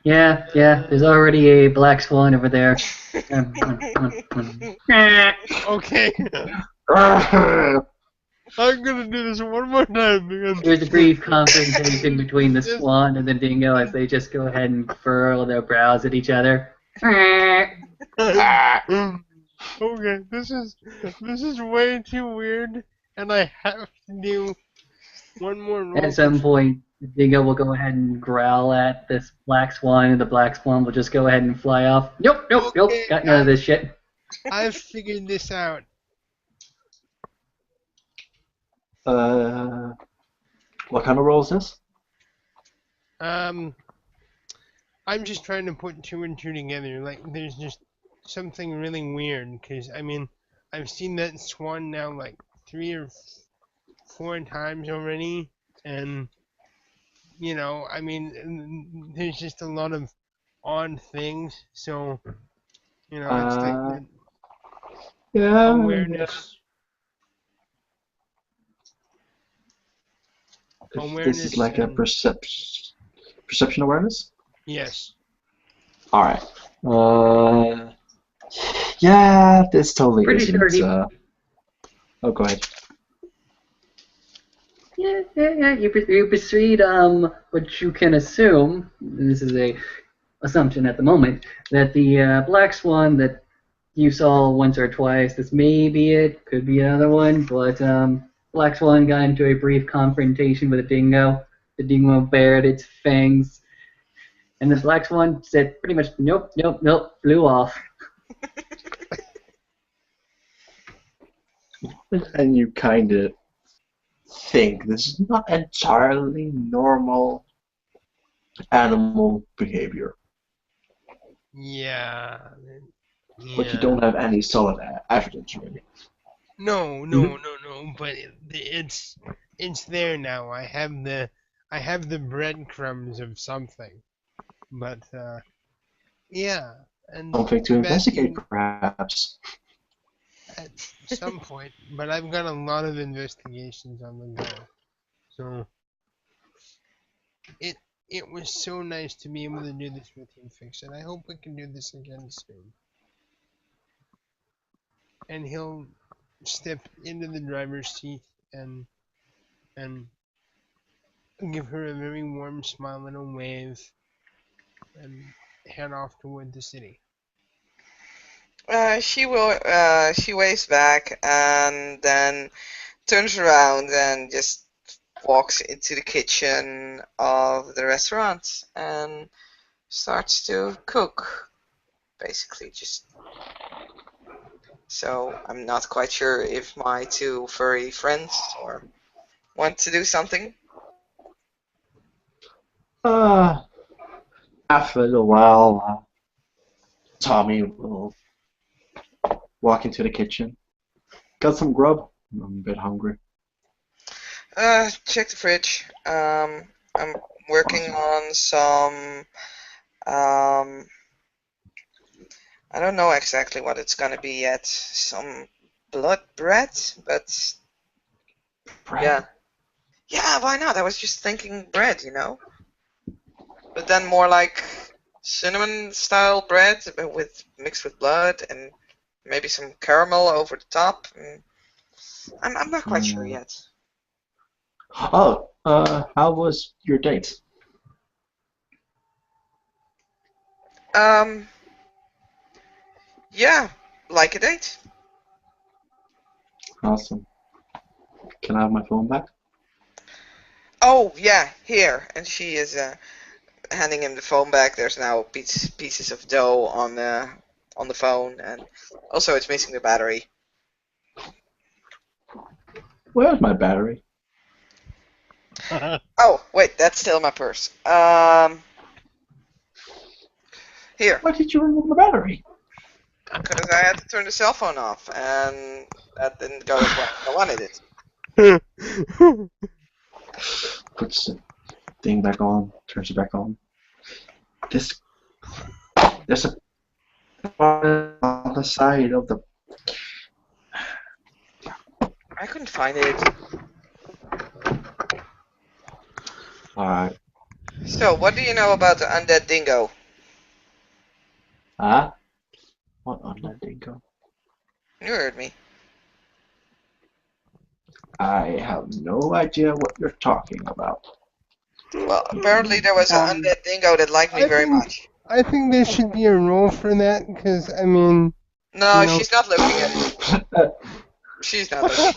S4: Yeah, there's already a black swan over there.
S2: Okay. I'm gonna do this one more time because
S4: There's a brief confrontation between the
S2: Yes.
S4: swan and the dingo as they just go ahead and furrow their brows at each other.
S2: Okay, this is way too weird, and I have to do one more roll.
S4: At some point, the dingo will go ahead and growl at this black swan, and the black swan will just go ahead and fly off. Nope, nope, nope,
S2: Okay,
S4: got none of this shit.
S2: I've figured this out.
S3: What kind of role is this?
S2: I'm just trying to put two and two together. Like, there's just something really weird because I mean, I've seen that swan now like 3 or 4 times already, and you know, I mean, there's just a lot of odd things. So, you know, it's like
S3: Uh,
S2: that
S3: yeah.
S2: awareness.
S3: This is like a
S2: and
S3: perception awareness.
S2: yes.
S3: All right. Yeah, this totally
S4: Pretty
S3: isn't.
S4: sure he.
S3: Oh, go ahead.
S4: Yeah. You proceed. What you can assume. This is a assumption at the moment that the black swan that you saw once or twice. This may be it. Could be another one. But black swan got into a brief confrontation with a dingo. The dingo bared its fangs, and the black swan said pretty much nope, nope, nope, flew off.
S3: And you kind of think this is not entirely normal animal behavior,
S2: Yeah.
S3: but you
S2: Yeah.
S3: don't have any solid evidence, really.
S2: No. But it's there now. I have the breadcrumbs of something. But yeah, and
S3: Something to investigate,
S2: Matthew
S3: perhaps.
S2: at some point. But I've got a lot of investigations on the go. So it was so nice to be able to do this with you, Fix, and I hope we can do this again soon. And he'll step into the driver's seat and give her a very warm smile and a wave and head off toward the city.
S1: She waves back and then turns around and just walks into the kitchen of the restaurant and starts to cook. Basically, just so I'm not quite sure if my two furry friends or want to do something.
S3: After a little while, Tommy will walk into the kitchen. Got some grub? I'm a bit hungry.
S1: Check the fridge. I'm working on some. Um, I don't know exactly what it's gonna be yet. Some blood bread, but
S3: Bread?
S1: yeah. Yeah, why not? I was just thinking bread, you know? But then more like cinnamon style bread with mixed with blood and maybe some caramel over the top. I'm not quite sure yet.
S3: Oh, how was your date?
S1: Yeah, like a date.
S3: Awesome. Can I have my phone back?
S1: Oh, yeah, here. And she is handing him the phone back. There's now pieces of dough on the phone, and also it's missing the battery.
S3: Where's my battery?
S1: Oh, wait, that's still in my purse. Here,
S3: Why did you remove my battery?
S1: because I had to turn the cell phone off, and that didn't go as well as I wanted it.
S3: Puts the thing back on, turns it back on. There's a part on the side of the.
S1: I couldn't find it.
S3: Alright.
S1: So, what do you know about the undead dingo?
S3: Huh? What on that dingo?
S1: You heard me.
S3: I have no idea what you're talking about.
S1: Well, apparently there was an undead dingo that liked me very much.
S2: I think there should be a rule for that, because, I mean,
S1: No,
S2: you know...
S1: she's not looking at it. She's not looking.
S3: Yeah,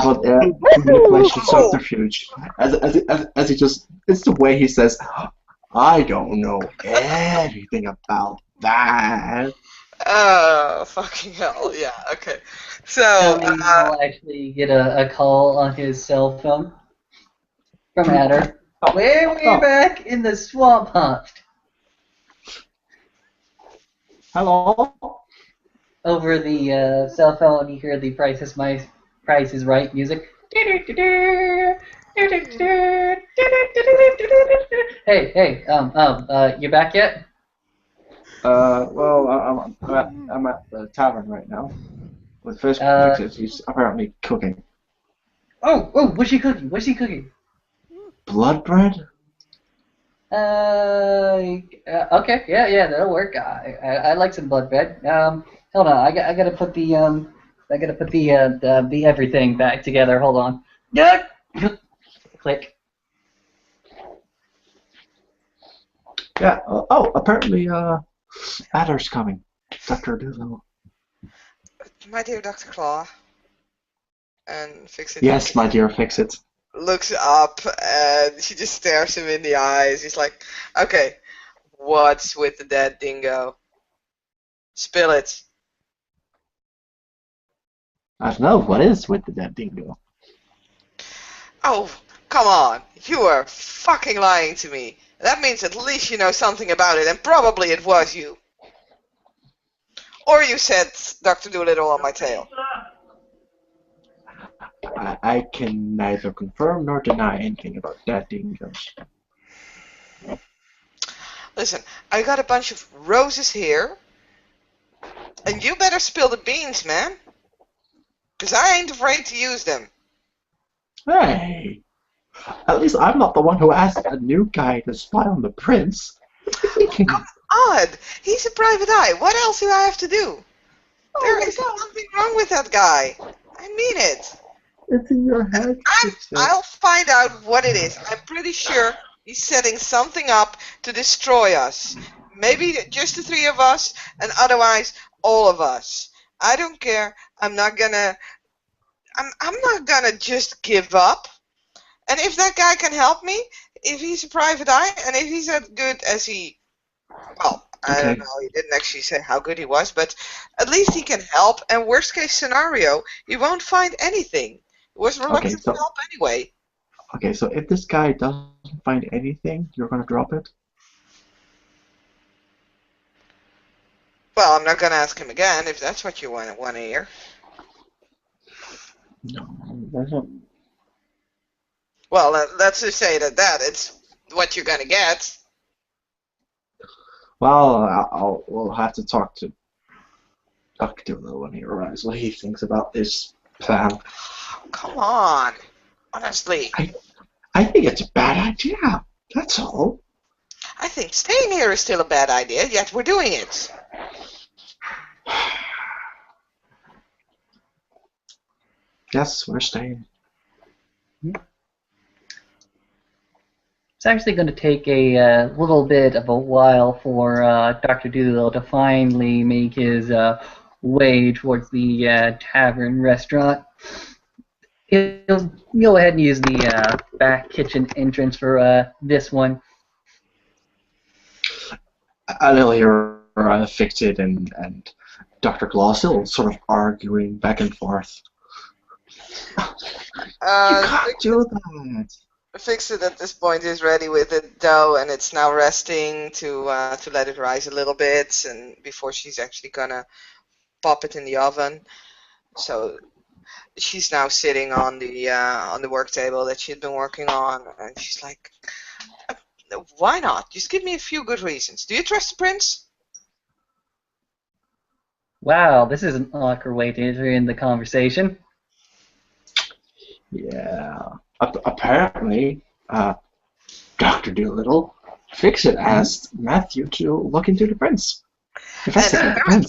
S1: Wow.
S3: but manipulation,
S1: Oh.
S3: subterfuge. As he just, it's the way he says, I don't know anything about that.
S1: Oh, fucking hell. Yeah, okay. So,
S4: Tommy will actually get a call on his cell phone from Adder. Way back in the swamp hunt.
S3: Hello?
S4: Over the cell phone, you hear the Price is Right music. Hey, you back yet?
S3: Well, I'm at the tavern right now. With Fish Fixes, he's apparently cooking.
S4: Oh, what's she cooking? What's she cooking?
S3: Blood bread?
S4: Okay, yeah, that'll work. I like some blood bread. Hold on, I gotta put the everything back together. Hold on. Click.
S3: Yeah. Apparently, Adder's coming. Dr. Doolittle.
S1: my dear Dr. Claw, and Fix It
S3: Yes, my dear, fix it.
S1: looks up and she just stares him in the eyes. He's like, okay, what's with the dead dingo? Spill it.
S3: I don't know, what is with the dead dingo?
S1: Oh, come on. You are fucking lying to me. That means at least you know something about it, and probably it was you. Or you said Dr. Doolittle on my tail.
S3: I can neither confirm nor deny anything about dead dingoes.
S1: Listen, I got a bunch of roses here, and you better spill the beans, man. Because I ain't afraid to use them.
S3: Hey! At least I'm not the one who asked a new guy to spy on the prince.
S1: Odd. He's a private eye. What else do I have to do? There is something wrong with that guy. I mean it.
S3: It's in your head.
S1: I'll find out what it is. I'm pretty sure he's setting something up to destroy us. Maybe just the three of us, and otherwise all of us. I don't care. I'm not gonna just give up. And if that guy can help me, if he's a private eye, and if he's as good as he, well, I don't know, he didn't actually say how good he was, but at least he can help, and worst case scenario, he won't find anything. He was reluctant to help anyway.
S3: Okay, so if this guy doesn't find anything, you're gonna drop it?
S1: Well, I'm not gonna ask him again, if that's what you want to hear.
S3: No, that's not...
S1: Well, let's just say that it's what you're gonna get.
S3: Well, we'll have to talk to Dr. Doolittle when he arrives, what he thinks about this plan.
S1: Come on. Honestly.
S3: I think it's a bad idea. That's all.
S1: I think staying here is still a bad idea, yet we're doing it.
S3: Yes, we're staying.
S4: It's actually going to take a little bit of a while for Dr. Doolittle to finally make his way towards the tavern restaurant. He'll go ahead and use the back kitchen entrance for this one.
S3: I'll hear Fix It and Dr. Claw still sort of arguing back and forth. You can't do that.
S1: Fix It at this point is ready with the dough, and it's now resting to let it rise a little bit, and before she's actually gonna pop it in the oven. So she's now sitting on the work table that she'd been working on, and she's like, "Why not? Just give me a few good reasons. Do you trust the prince?"
S4: Wow, this is an awkward way to enter in the conversation.
S3: Yeah. Apparently, Dr. Doolittle, Fix It asked Matthew to look into the prince.
S1: And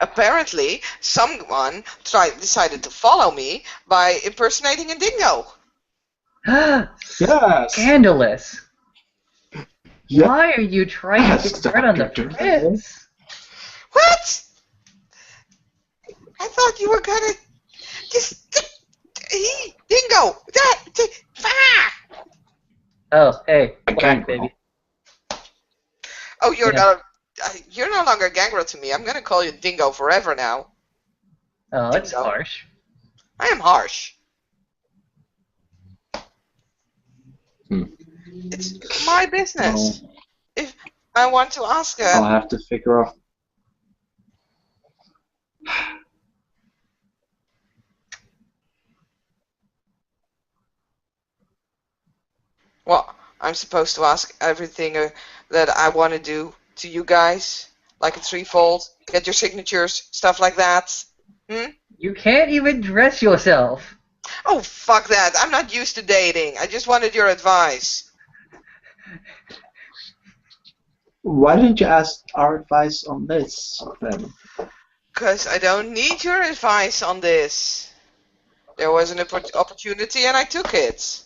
S1: Apparently, someone decided to follow me by impersonating a dingo.
S3: Yes.
S4: Scandalous.
S3: Yeah.
S4: Why are you trying to
S3: Yes,
S4: get rid on the
S3: Dr.
S4: prince?
S1: What? I thought you were gonna dingo.
S4: Oh, hey,
S3: A
S4: flag,
S3: gangrel.
S4: baby.
S1: Oh, you're
S4: Yeah.
S1: not. You're no longer a gangrel to me. I'm gonna call you Dingo forever now.
S4: Oh, that's
S1: Dingo.
S4: harsh.
S1: I am harsh. It's my business.
S3: Well,
S1: If I want to ask
S3: I'll
S1: her,
S3: have to figure out.
S1: well, I'm supposed to ask everything that I want to do to you guys, like a threefold, get your signatures, stuff like that.
S4: You can't even dress yourself.
S1: Oh, fuck that. I'm not used to dating. I just wanted your advice.
S3: Why didn't you ask our advice on this then?
S1: Because I don't need your advice on this. There was an opportunity and I took it.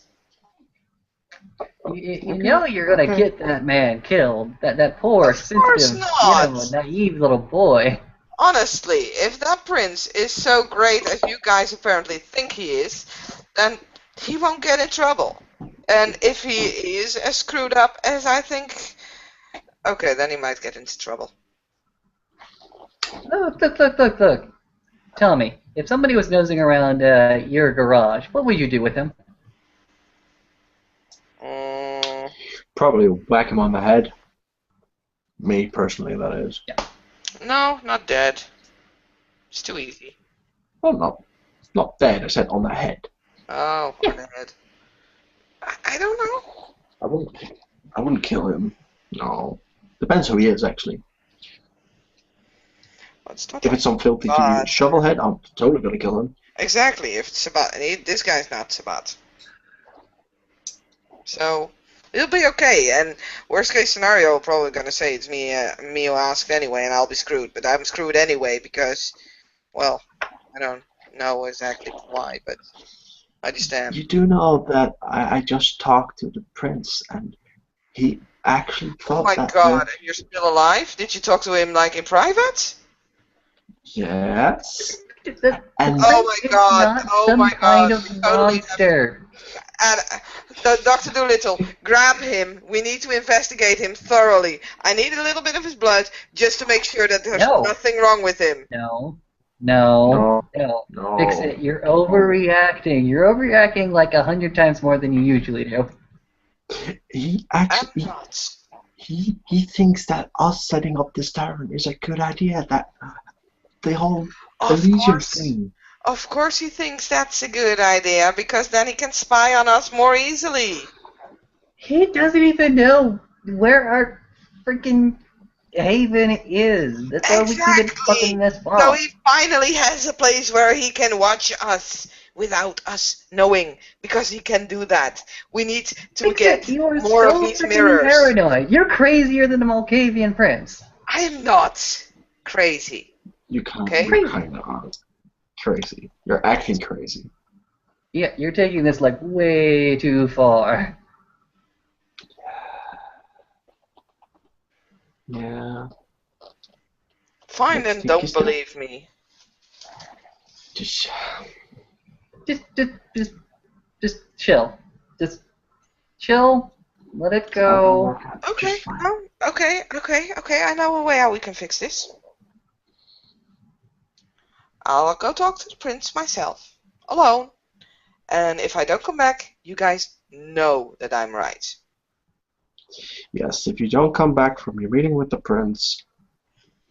S4: You know you're gonna get that man killed. That poor,
S1: Of course
S4: sensitive,
S1: not.
S4: naive little boy.
S1: Honestly, if that prince is so great as you guys apparently think he is, then he won't get in trouble. And if he is as screwed up as I think, okay, then he might get into trouble.
S4: Look. Tell me, if somebody was nosing around your garage, what would you do with him?
S1: Mm,
S3: Probably whack him on the head. Me, personally, that is.
S1: no, not dead. It's too easy.
S3: Well, not dead, I said on the head.
S1: Oh,
S4: Yeah.
S1: dead. I don't know.
S3: I wouldn't kill him. No. Depends who he is, actually.
S1: Well, it's not
S3: If it's some filthy dude,
S1: Sabat.
S3: shovelhead, I'm totally gonna kill him.
S1: Exactly, if it's Sabat. And this guy's not Sabat. So, it'll be okay. And worst case scenario, I'm probably going to say it's me who asked anyway, and I'll be screwed. But I'm screwed anyway because, well, I don't know exactly why, but I just am.
S3: You do know that I just talked to the prince, and he actually
S1: Oh
S3: thought
S1: my
S3: that
S1: god, and you're still alive? Did you talk to him, like, in private?
S3: Yes.
S4: And
S1: Oh my god,
S4: not
S1: oh
S4: some
S1: my
S4: kind
S1: god,
S4: of
S1: we totally have
S4: monster.
S1: And Dr. Doolittle, grab him. We need to investigate him thoroughly. I need a little bit of his blood just to make sure that there's
S4: No.
S1: nothing wrong with him.
S4: No.
S3: No.
S4: Fix it. You're overreacting. You're overreacting like 100 times more than you usually do.
S3: He
S1: I'm
S3: actually
S1: not.
S3: he thinks that us setting up this tavern is a good idea. That the whole
S1: Of
S3: Elysium
S1: course.
S3: thing.
S1: Of course he thinks that's a good idea, because then he can spy on us more easily.
S4: He doesn't even know where our freaking haven is. That's why we keep it fucking this
S1: So
S4: far.
S1: he finally has a place where he can watch us without us knowing, because he can do that. We need to get
S4: You are
S1: more
S4: so
S1: of these
S4: freaking
S1: mirrors.
S4: paranoid. You're crazier than the Malkavian prince.
S1: I am not crazy.
S3: You kind
S1: Okay.
S3: you kind of are crazy. You're acting crazy.
S4: Yeah, you're taking this like way too far.
S3: Yeah.
S1: Fine,
S3: Let's
S1: then
S3: take
S1: don't
S3: this down.
S1: believe me.
S3: Just
S4: Just chill. Just chill. Let it
S3: all gonna
S4: go.
S3: work out
S1: Okay,
S3: just fine.
S1: no, okay. I know a way how we can fix this. I'll go talk to the prince myself, alone. And if I don't come back, you guys know that I'm right.
S3: Yes, if you don't come back from your meeting with the prince,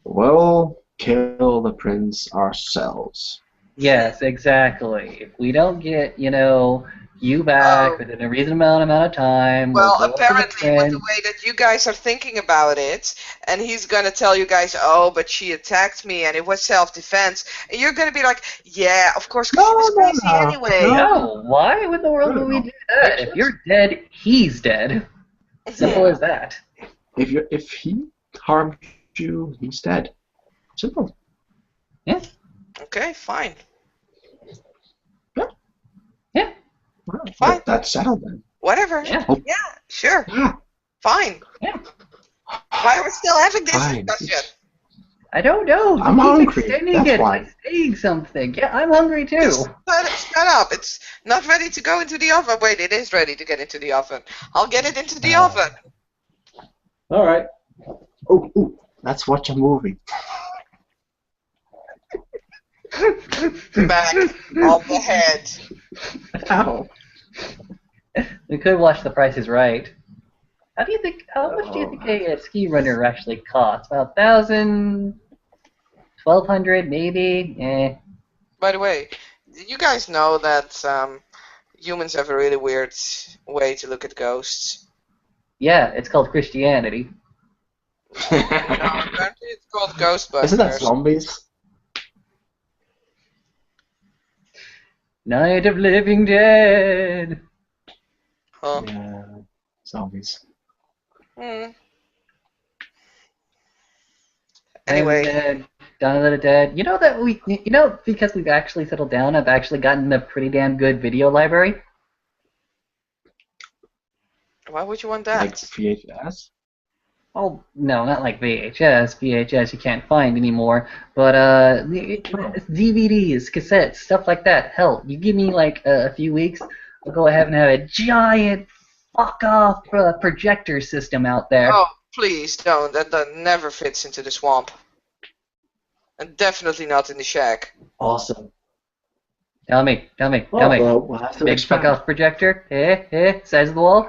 S3: we'll kill the prince ourselves.
S4: Yes, exactly. If we don't get, you back
S1: Oh.
S4: within a reasonable amount of time,
S1: Well,
S4: we'll go up to the
S1: apparently, with the
S4: prince.
S1: way that you guys are thinking about it, and he's gonna tell you guys, oh, but she attacked me and it was self-defense, and you're gonna be like, yeah, of course, 'cause she was crazy anyway.
S4: No, why in the world would we do that? If you're dead, he's dead. Simple as that.
S3: If he harmed you, he's dead. Simple.
S4: Yeah.
S1: Okay, fine.
S4: Yeah.
S3: Well,
S1: Fine.
S3: that's settled then.
S1: Whatever.
S4: Yeah.
S3: Oh.
S1: Yeah, sure.
S3: Yeah.
S1: Fine.
S4: Yeah.
S1: Why are we still having this
S3: Fine.
S1: discussion?
S4: I don't know.
S3: I'm
S4: You keep
S3: hungry,
S4: extending
S3: that's
S4: it
S3: why.
S4: by saying something. Yeah, I'm hungry too.
S1: Shut up. It's not ready to go into the oven. Wait, it is ready to get into the oven. I'll get it into the oven.
S4: All right.
S3: Oh, let's watch a movie.
S1: Back on the head.
S3: Ow.
S4: We could watch The Price is Right. How much do you think a ski runner actually costs? About 1,000, 1,200 maybe?
S1: By the way, did you guys know that humans have a really weird way to look at ghosts?
S4: Yeah, it's called Christianity.
S1: No, apparently it's called Ghostbusters.
S3: Isn't that zombies?
S4: Night of Living Dead.
S1: Huh.
S3: Yeah, zombies.
S1: Hmm.
S4: Anyway,
S1: Anyway,
S4: Dead, Dawn of the Dead. You know that because we've actually settled down, I've actually gotten a pretty damn good video library.
S1: why would you want that?
S3: Like VHS?
S4: Oh no, not like VHS. VHS you can't find anymore. But DVDs, cassettes, stuff like that. Hell, you give me like a few weeks, I'll go ahead and have a giant fuck off projector system out there.
S1: Oh, please don't. That never fits into the swamp. And definitely not in the shack.
S3: Awesome.
S4: Tell me.
S3: Well, we'll have to
S4: Big fuck
S3: expand.
S4: off projector. Size of the wall.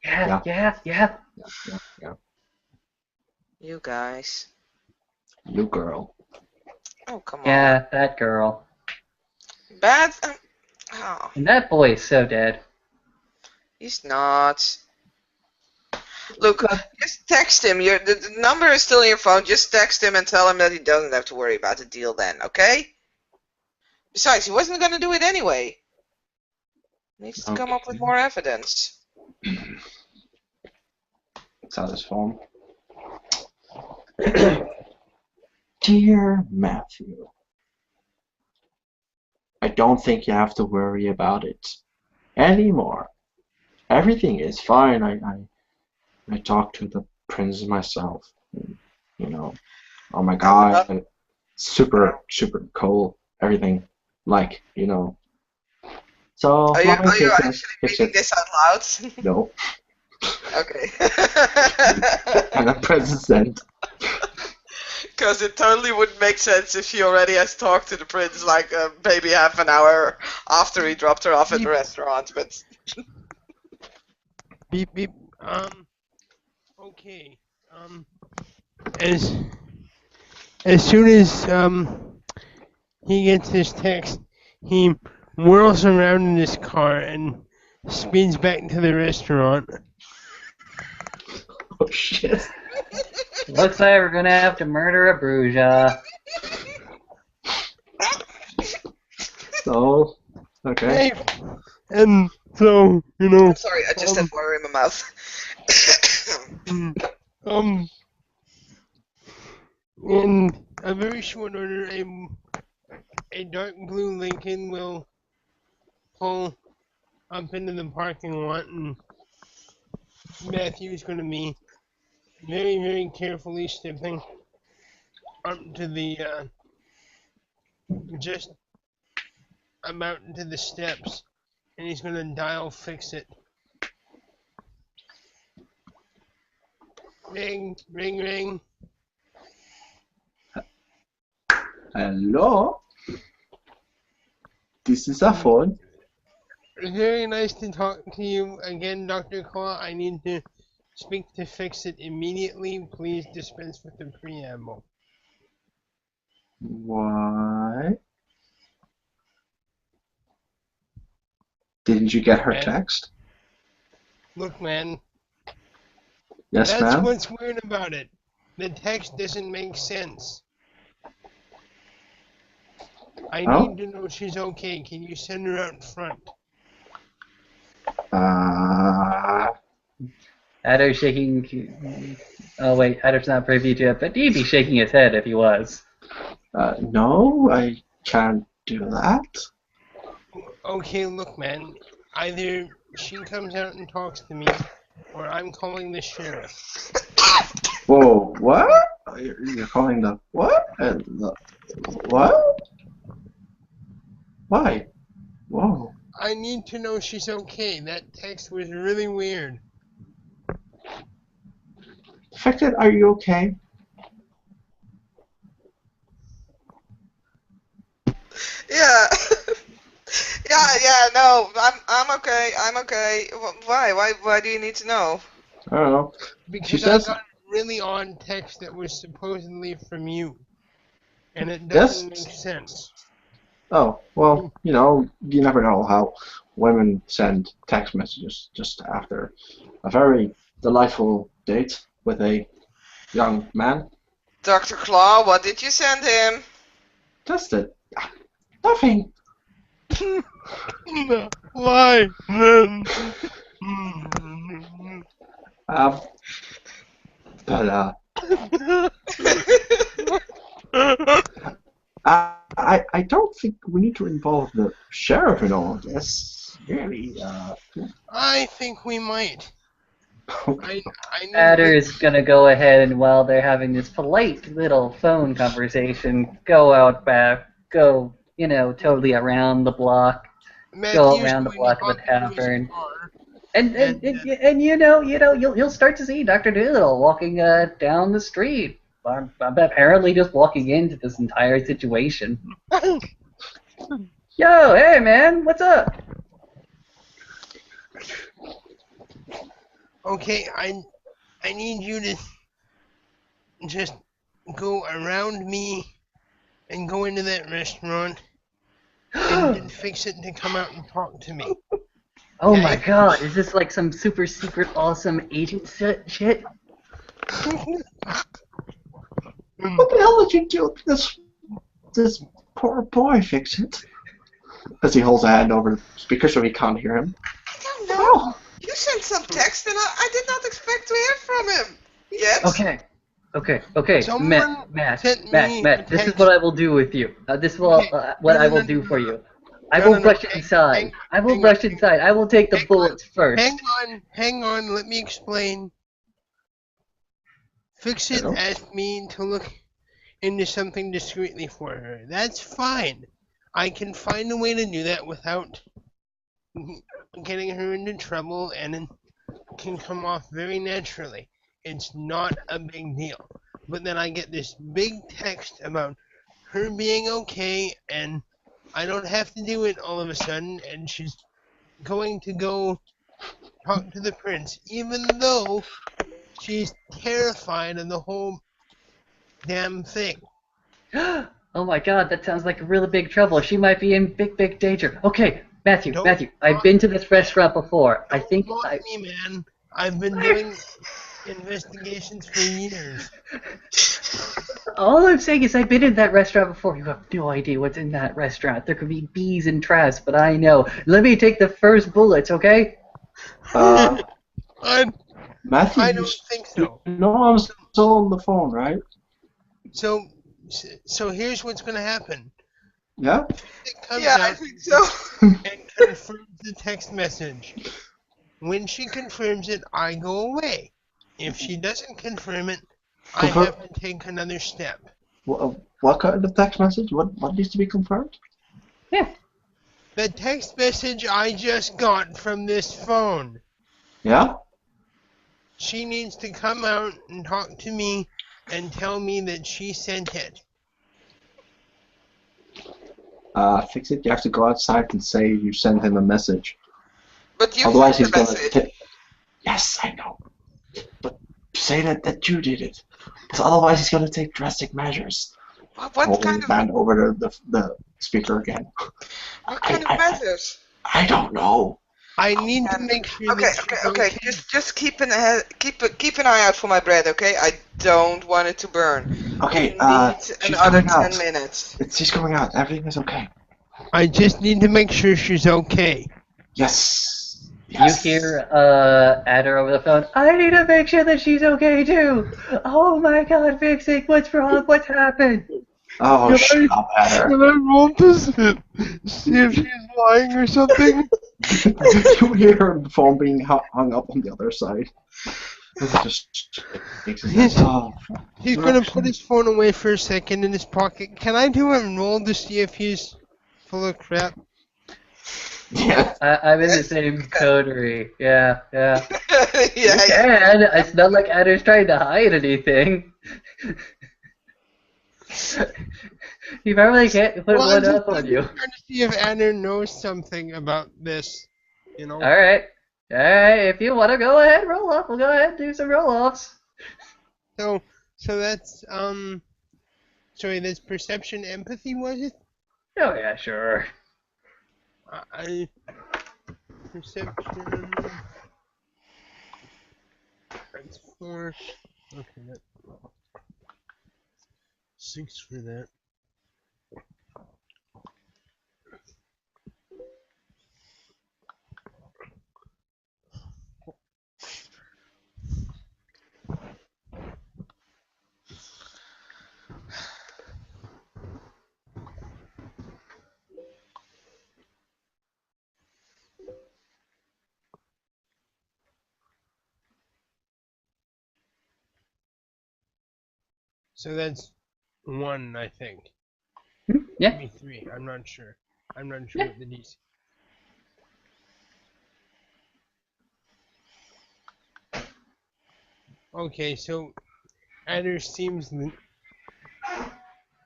S4: Yeah.
S3: Yeah.
S1: You guys.
S3: You girl.
S1: Oh, come on.
S4: Yeah, that girl.
S1: Bad? Oh,
S4: And that boy is so dead.
S1: he's not. Look, just text him. The number is still in your phone. Just text him and tell him that he doesn't have to worry about the deal then, okay? Besides, he wasn't going to do it anyway. Needs to come up with more evidence.
S3: It's on his phone. Dear Matthew, I don't think you have to worry about it anymore. Everything is fine. I talked to the prince myself. You know, oh my god, super cool. Everything, like, you know. So
S1: Are you
S3: fix
S1: actually
S3: fix
S1: reading
S3: it.
S1: this out loud?
S3: No.
S1: Okay.
S3: And the president.
S1: Because it totally wouldn't make sense if she already has talked to the prince like maybe half an hour after he dropped her off at the restaurant. But
S2: Beep beep. Okay. As soon as he gets his text, he whirls around in his car and speeds back to the restaurant.
S3: Oh shit.
S4: Looks like we're gonna have to murder a Bruja.
S3: So, okay.
S2: Hey, and so
S1: I'm sorry, I just had water in my mouth.
S2: in a very short order, a dark blue Lincoln will pull up into the parking lot, and Matthew's going to be very, very carefully stepping up to the just about to the steps, and he's going to dial fix it. Ring, ring, ring.
S3: Hello? This is a phone.
S2: Very nice to talk to you again, Dr. Claw. I need to speak to fix it immediately. Please dispense with the preamble.
S3: Why? Didn't you get her text?
S2: Look, man,
S3: Yes,
S2: that's
S3: ma'am?
S2: what's weird about it. The text doesn't make sense. I
S3: Oh?
S2: need to know she's okay. Can you send her out front?
S4: Adder's shaking. Oh wait, Adder's not privy to it, but he'd be shaking his head if he was.
S3: No, I can't do that.
S2: Okay, look, man. Either she comes out and talks to me, or I'm calling the sheriff.
S3: Whoa, what? You're calling the what? And the what? Why? Whoa.
S2: I need to know she's okay. That text was really weird.
S3: Infected, are you okay?
S1: Yeah. Yeah, no, I'm okay. I'm okay. Why? Why do you need to know?
S3: I don't know. She
S2: Because I
S3: says,
S2: got a really odd text that was supposedly from you. And it
S3: yes?
S2: doesn't make sense.
S3: Oh, well, you never know how women send text messages just after a very delightful date with a young man.
S1: Dr. Claw, what did you send him?
S3: Just it. Nothing.
S2: Why?
S3: But I don't think we need to involve the sheriff in all of this. Really,
S2: I think we might. I need
S4: Adder's gonna go ahead and while they're having this polite little phone conversation, go out back, go, totally around the block, go
S2: Matthew's
S4: around the
S2: going to
S4: block of the
S2: hop into his
S4: tavern,
S2: car.
S4: and you'll start to see Dr. Doolittle walking down the street. I'm apparently just walking into this entire situation. Yo, hey man, what's up?
S2: Okay, I need you to just go around me and go into that restaurant and then fix it to come out and talk to me.
S4: Oh
S2: Okay?
S4: my god, is this like some super secret awesome agent shit?
S3: what the hell did you do? This poor boy, fix it. As he holds a hand over the speaker so he can't hear him.
S1: I don't know.
S3: Oh,
S1: You sent some text and I did not expect to hear from him. Yet.
S4: Okay.
S2: Someone sent me
S4: Matt,
S2: a
S4: this is
S2: text.
S4: what I will do with you. This is what I will do for you. I
S2: No,
S4: will
S2: no,
S4: rush inside. I will
S2: hang
S4: rush
S2: on.
S4: inside. I will take the bullets first.
S2: Hang on, let me explain. Fix it
S3: hello?
S2: asked me to look into something discreetly for her. That's fine. I can find a way to do that without getting her into trouble, and it can come off very naturally. It's not a big deal. But then I get this big text about her being okay, and I don't have to do it all of a sudden, and she's going to go talk to the prince, even though she's terrified of the whole damn thing.
S4: Oh my god, that sounds like really big trouble. She might be in big danger. Okay, Matthew,
S2: Don't
S4: I've been to this restaurant before. I think
S2: mock me, man. I've been doing investigations for years.
S4: all I'm saying is I've been in that restaurant before. You have no idea what's in that restaurant. There could be bees and traps, but I know. Let me take the first bullets, okay?
S3: Matthew,
S2: I don't think so.
S3: you know I'm still on the phone, right?
S2: So here's what's gonna happen.
S3: Yeah?
S2: It comes
S1: Yeah, I
S2: out
S1: think so.
S2: and confirms the text message. When she confirms it, I go away. If she doesn't confirm it, I have to take another step.
S3: What kind of text message? What needs to be confirmed?
S4: Yeah.
S2: The text message I just got from this phone.
S3: Yeah?
S2: She needs to come out and talk to me and tell me that she sent it.
S3: Fix it. You have to go outside and say you sent him a message.
S1: But you
S3: Otherwise,
S1: sent
S3: he's
S1: the
S3: gonna.
S1: message.
S3: Yes, I know. But say that you did it. Because otherwise, he's gonna take drastic measures.
S1: What
S3: Holding
S1: kind
S3: his
S1: of
S3: hand over the speaker again.
S1: what kind of measures?
S3: I don't know.
S2: I need to make sure
S1: Okay,
S2: that she's
S1: okay. Just keep an eye out for my bread, okay? I don't want it to burn.
S3: Okay,
S1: We need
S3: she's
S1: another
S3: coming out.
S1: 10 minutes.
S3: She's coming out. Everything is okay.
S2: I just need to make sure she's okay.
S3: Yes.
S4: You hear Adder over the phone. I need to make sure that she's okay too. Oh my god, Vixie, what's wrong? What's happened?
S3: Oh,
S2: Can
S3: shut
S2: I,
S3: up, Adder.
S2: can I roll to see if she's lying or something?
S3: You hear her phone being hung up on the other side. And he just shakes his head. Oh,
S2: He's gonna put his phone away for a second in his pocket. Can I do a roll to see if he's full of crap?
S3: yeah.
S4: I'm in the
S1: Yes,
S4: same
S1: you can.
S4: coterie. Yeah. You
S1: Yeah,
S4: can. It's not like Adder's trying to hide anything. He probably can't put
S2: Well,
S4: one up on
S2: I'm
S4: you.
S2: just trying to see if Anna knows something about this. You know.
S4: Alright. Alright, if you want to go ahead, roll off. We'll go ahead and do some roll offs.
S2: So that's sorry, that's perception empathy, was it?
S4: Oh, yeah, sure.
S2: I perception. That's 4. Okay, that's 6 for that. So that's 1, I think.
S4: Yeah.
S2: Maybe 3. I'm not sure. I'm not sure
S4: Yeah.
S2: what the DC. Okay, so Adder seems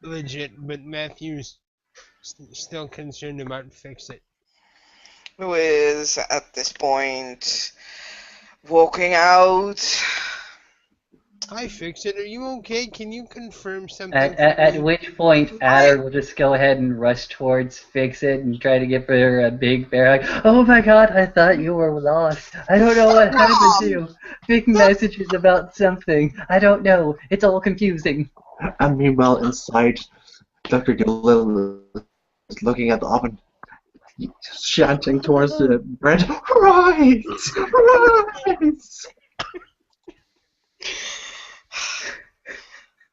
S2: legit, but Matthew's still concerned about Fix It.
S1: who is at this point walking out.
S2: Hi, Fix It. Are you okay? Can you confirm something
S4: At
S2: for me?
S4: which point, Adder will just go ahead and rush towards Fix It and try to give her a big bear hug. Oh my god, I thought you were lost. I don't know what happened to you. Big messages about something. I don't know. It's all confusing.
S3: And meanwhile, inside, Dr. Doolittle is looking at the oven, chanting towards the bread, Rise! Rise!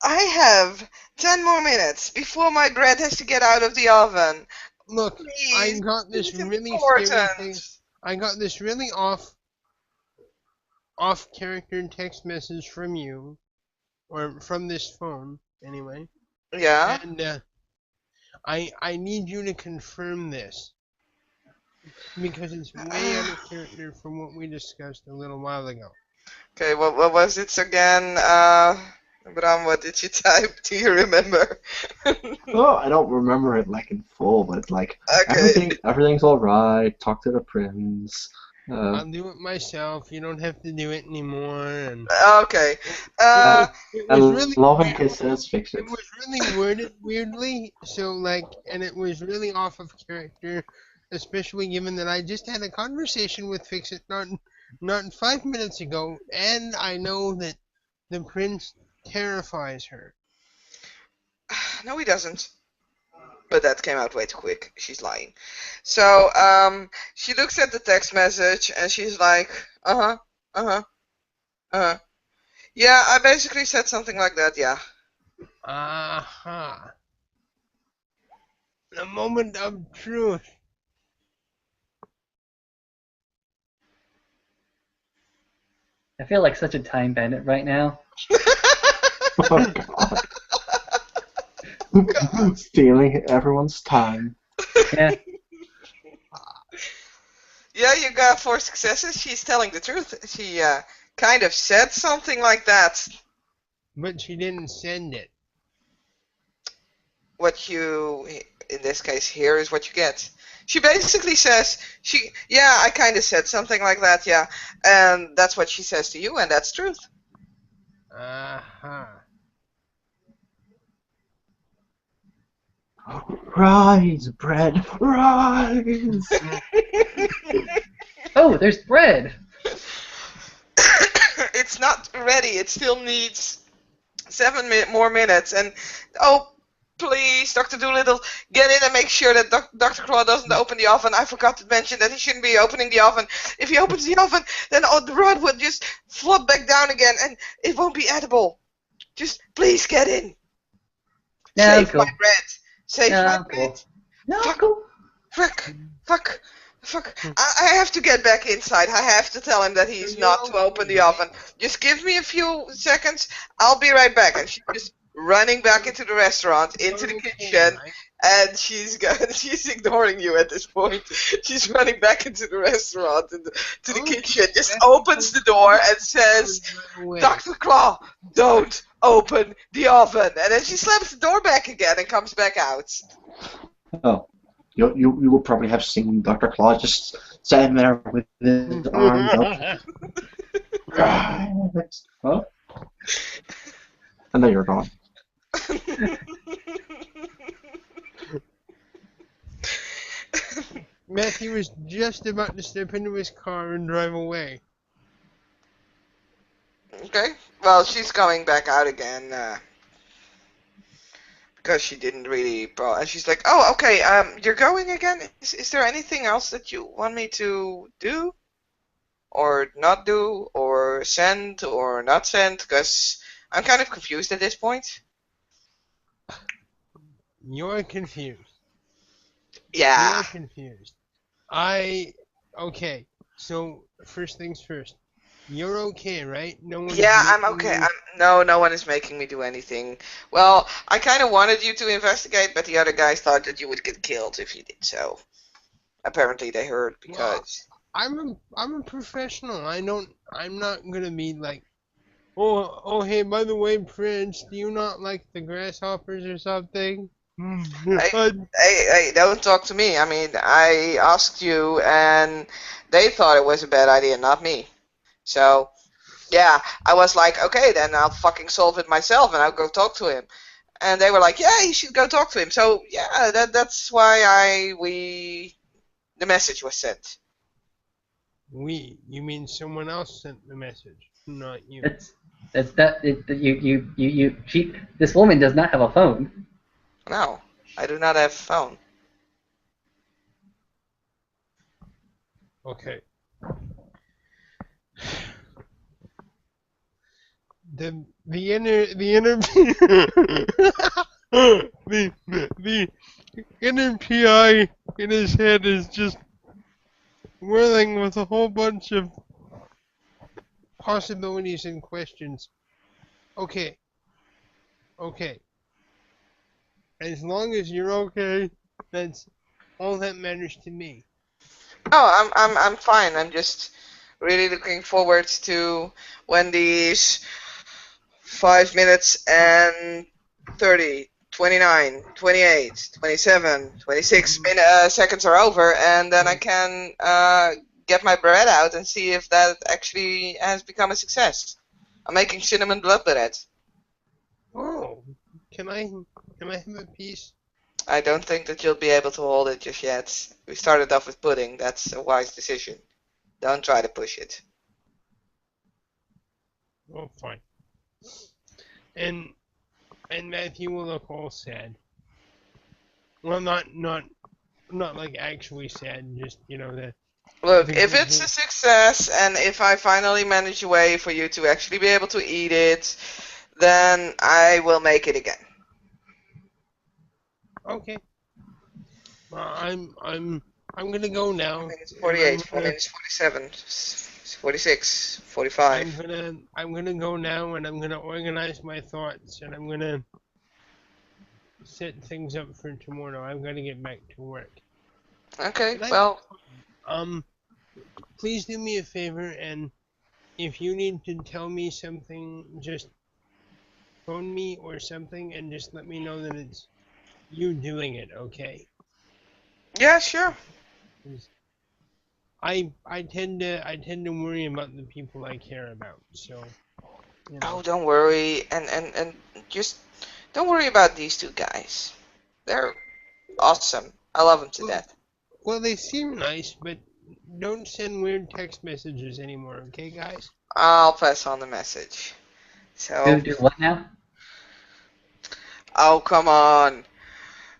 S1: I have 10 more minutes before my bread has to get out of the oven.
S2: Look, I
S1: Please,
S2: got this
S1: it's
S2: really scary thing.
S1: important.
S2: I got this really off character text message from you, or from this phone anyway.
S1: Yeah?
S2: And I need you to confirm this because it's way out of character from what we discussed a little while ago.
S1: Okay, what was it again? Bram, what did you type? Do you remember?
S3: Oh, I don't remember it like in full, but it's like
S1: Okay.
S3: everything's all right. Talk to the prince.
S2: I'll do it myself. You don't have to do it anymore. And
S1: Okay.
S2: it was
S3: And
S2: really
S3: love and
S2: weird.
S3: kisses, fix
S2: It
S3: it.
S2: was really worded weirdly, so and it was really off of character, especially given that I just had a conversation with Fix It not 5 minutes ago, and I know that the prince terrifies her.
S1: No, he doesn't. But that came out way too quick. She's lying. So, she looks at the text message and she's like, uh-huh, uh-huh, uh-huh. Yeah, I basically said something like that, yeah.
S2: Aha. The moment of truth.
S4: I feel like such a time bandit right now.
S3: Oh, God. Stealing everyone's time.
S4: Yeah.
S1: Yeah, you got 4 successes. She's telling the truth. She kind of said something like that.
S2: But she didn't send it.
S1: What you, in this case, hear is what you get. She basically says, yeah, I kind of said something like that, yeah. And that's what she says to you, and that's truth.
S2: Aha.
S3: Rise, bread, rise!
S4: Oh, there's bread!
S1: It's not ready. It still needs 7 more minutes. And, oh, please, Dr. Doolittle, get in and make sure that Dr. Claw doesn't open the oven. I forgot to mention that he shouldn't be opening the oven. If he opens the oven, then the bread would just flop back down again, and it won't be edible. Just please get in.
S4: No,
S1: Save
S4: cool.
S1: my bread. Save my
S4: No,
S1: bread.
S4: cool. No,
S1: Fuck.
S4: cool.
S1: Frick. Fuck. Fuck. I have to get back inside. I have to tell him that he's
S2: So you're
S1: not to open
S2: okay,
S1: the
S2: right?
S1: oven. Just give me a few seconds. I'll be right back. And she's just running back into the restaurant, into
S2: You're
S1: the
S2: okay,
S1: kitchen,
S2: right?
S1: and she's ignoring you at this point. She's running back into the restaurant and to the
S2: Okay,
S1: kitchen, just
S2: that's
S1: opens the door and says,
S2: right away.
S1: Dr. Claw, don't open the oven. And then she slams the door back again and comes back out.
S3: Oh, you will probably have seen Dr. Claw just standing there with his arms up. Right. Huh? And then you're gone.
S2: Matthew was just about to step into his car and drive away.
S1: Okay. Well, she's coming back out again because she didn't really. And she's like, "Oh, okay. You're going again. Is there anything else that you want me to do, or not do, or send, or not send? Because I'm kind of confused at this point."
S2: You're confused.
S1: Yeah.
S2: You're confused. Okay. So first things first. You're okay, right? No one's
S1: Yeah, I'm
S2: making
S1: okay.
S2: you-
S1: No one is making me do anything. Well, I kind of wanted you to investigate, but the other guys thought that you would get killed if you did so. Apparently, they heard because.
S2: I'm a professional. I'm not gonna be like, oh hey, by the way, Prince, do you not like the grasshoppers or something?
S1: Hey, don't talk to me. I mean, I asked you, and they thought it was a bad idea, not me. So, yeah, I was like, okay, then I'll fucking solve it myself, and I'll go talk to him. And they were like, yeah, you should go talk to him. So, yeah, that's why the message was sent.
S2: You mean someone else sent the message, not you.
S4: This woman does not have a phone.
S1: No, I do not have a phone.
S2: Okay. The inner the inner PI in his head is just whirling with a whole bunch of possibilities and questions. Okay. As long as you're okay, that's all that matters to me.
S1: Oh, I'm fine. I'm just really looking forward to when these 5 minutes and 30, 29, 28, 27, 26 seconds are over, and then I can get my bread out and see if that actually has become a success. I'm making cinnamon blood bread.
S2: Oh, can I have a piece?
S1: I don't think that you'll be able to hold it just yet. We started off with pudding. That's a wise decision. Don't try to push it.
S2: Oh, fine. And Matthew will look all sad. Well, not like actually sad, just that.
S1: Look, if it's a success and if I finally manage a way for you to actually be able to eat it, then I will make it again.
S2: Okay. I'm gonna go now.
S1: 4 minutes 48, 4 minutes 47, 46, 45.
S2: I'm gonna go now, and I'm gonna organize my thoughts, and I'm gonna set things up for tomorrow. I've got to get back to work.
S1: Okay, well,
S2: Please do me a favor, and if you need to tell me something, just phone me or something, and just let me know that it's you doing it, okay?
S1: yeah, sure.
S2: I tend to worry about the people I care about, so.
S1: Oh, don't worry, and just don't worry about these two guys. They're awesome. I love them to death.
S2: Well, they seem nice, but don't send weird text messages anymore, okay, guys?
S1: I'll pass on the message. So,
S4: Do what now?
S1: oh, come on.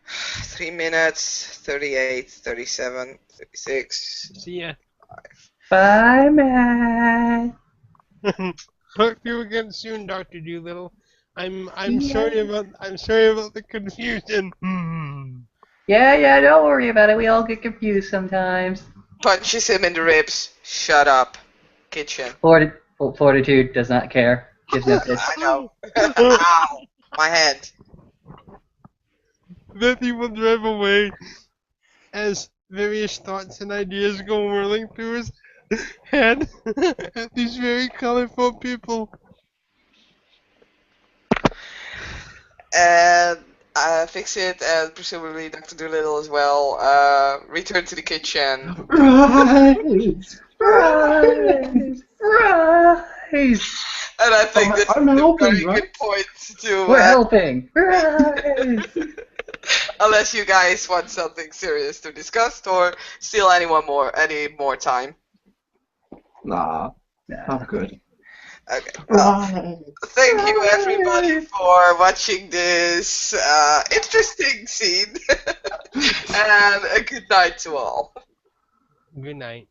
S1: 3 minutes, 38, 37, 36.
S2: See ya.
S4: Bye, man.
S2: Talk to you again soon, Dr. Doolittle. I'm sorry about the confusion.
S4: Yeah, don't worry about it. We all get confused sometimes.
S1: Punches him in the ribs. Shut up. Kitchen.
S4: Fortitude does not care. Gives no shit.
S1: I know. Ow! My head.
S2: Then he will drive away as various thoughts and ideas go whirling through his head at these very colorful people.
S1: And Fix-It and presumably Dr. Dolittle as well return to the kitchen.
S3: Rise!
S4: Rise! Rise!
S1: And I think this is
S3: I'm
S1: a
S3: helping,
S1: very
S3: right?
S1: good point to...
S4: We're helping! Rise!
S1: unless you guys want something serious to discuss or steal any more time.
S3: Nah, I'm good.
S1: Okay. Well,
S3: Rise!
S1: thank you everybody for watching this interesting scene. And a good night to all.
S2: Good night.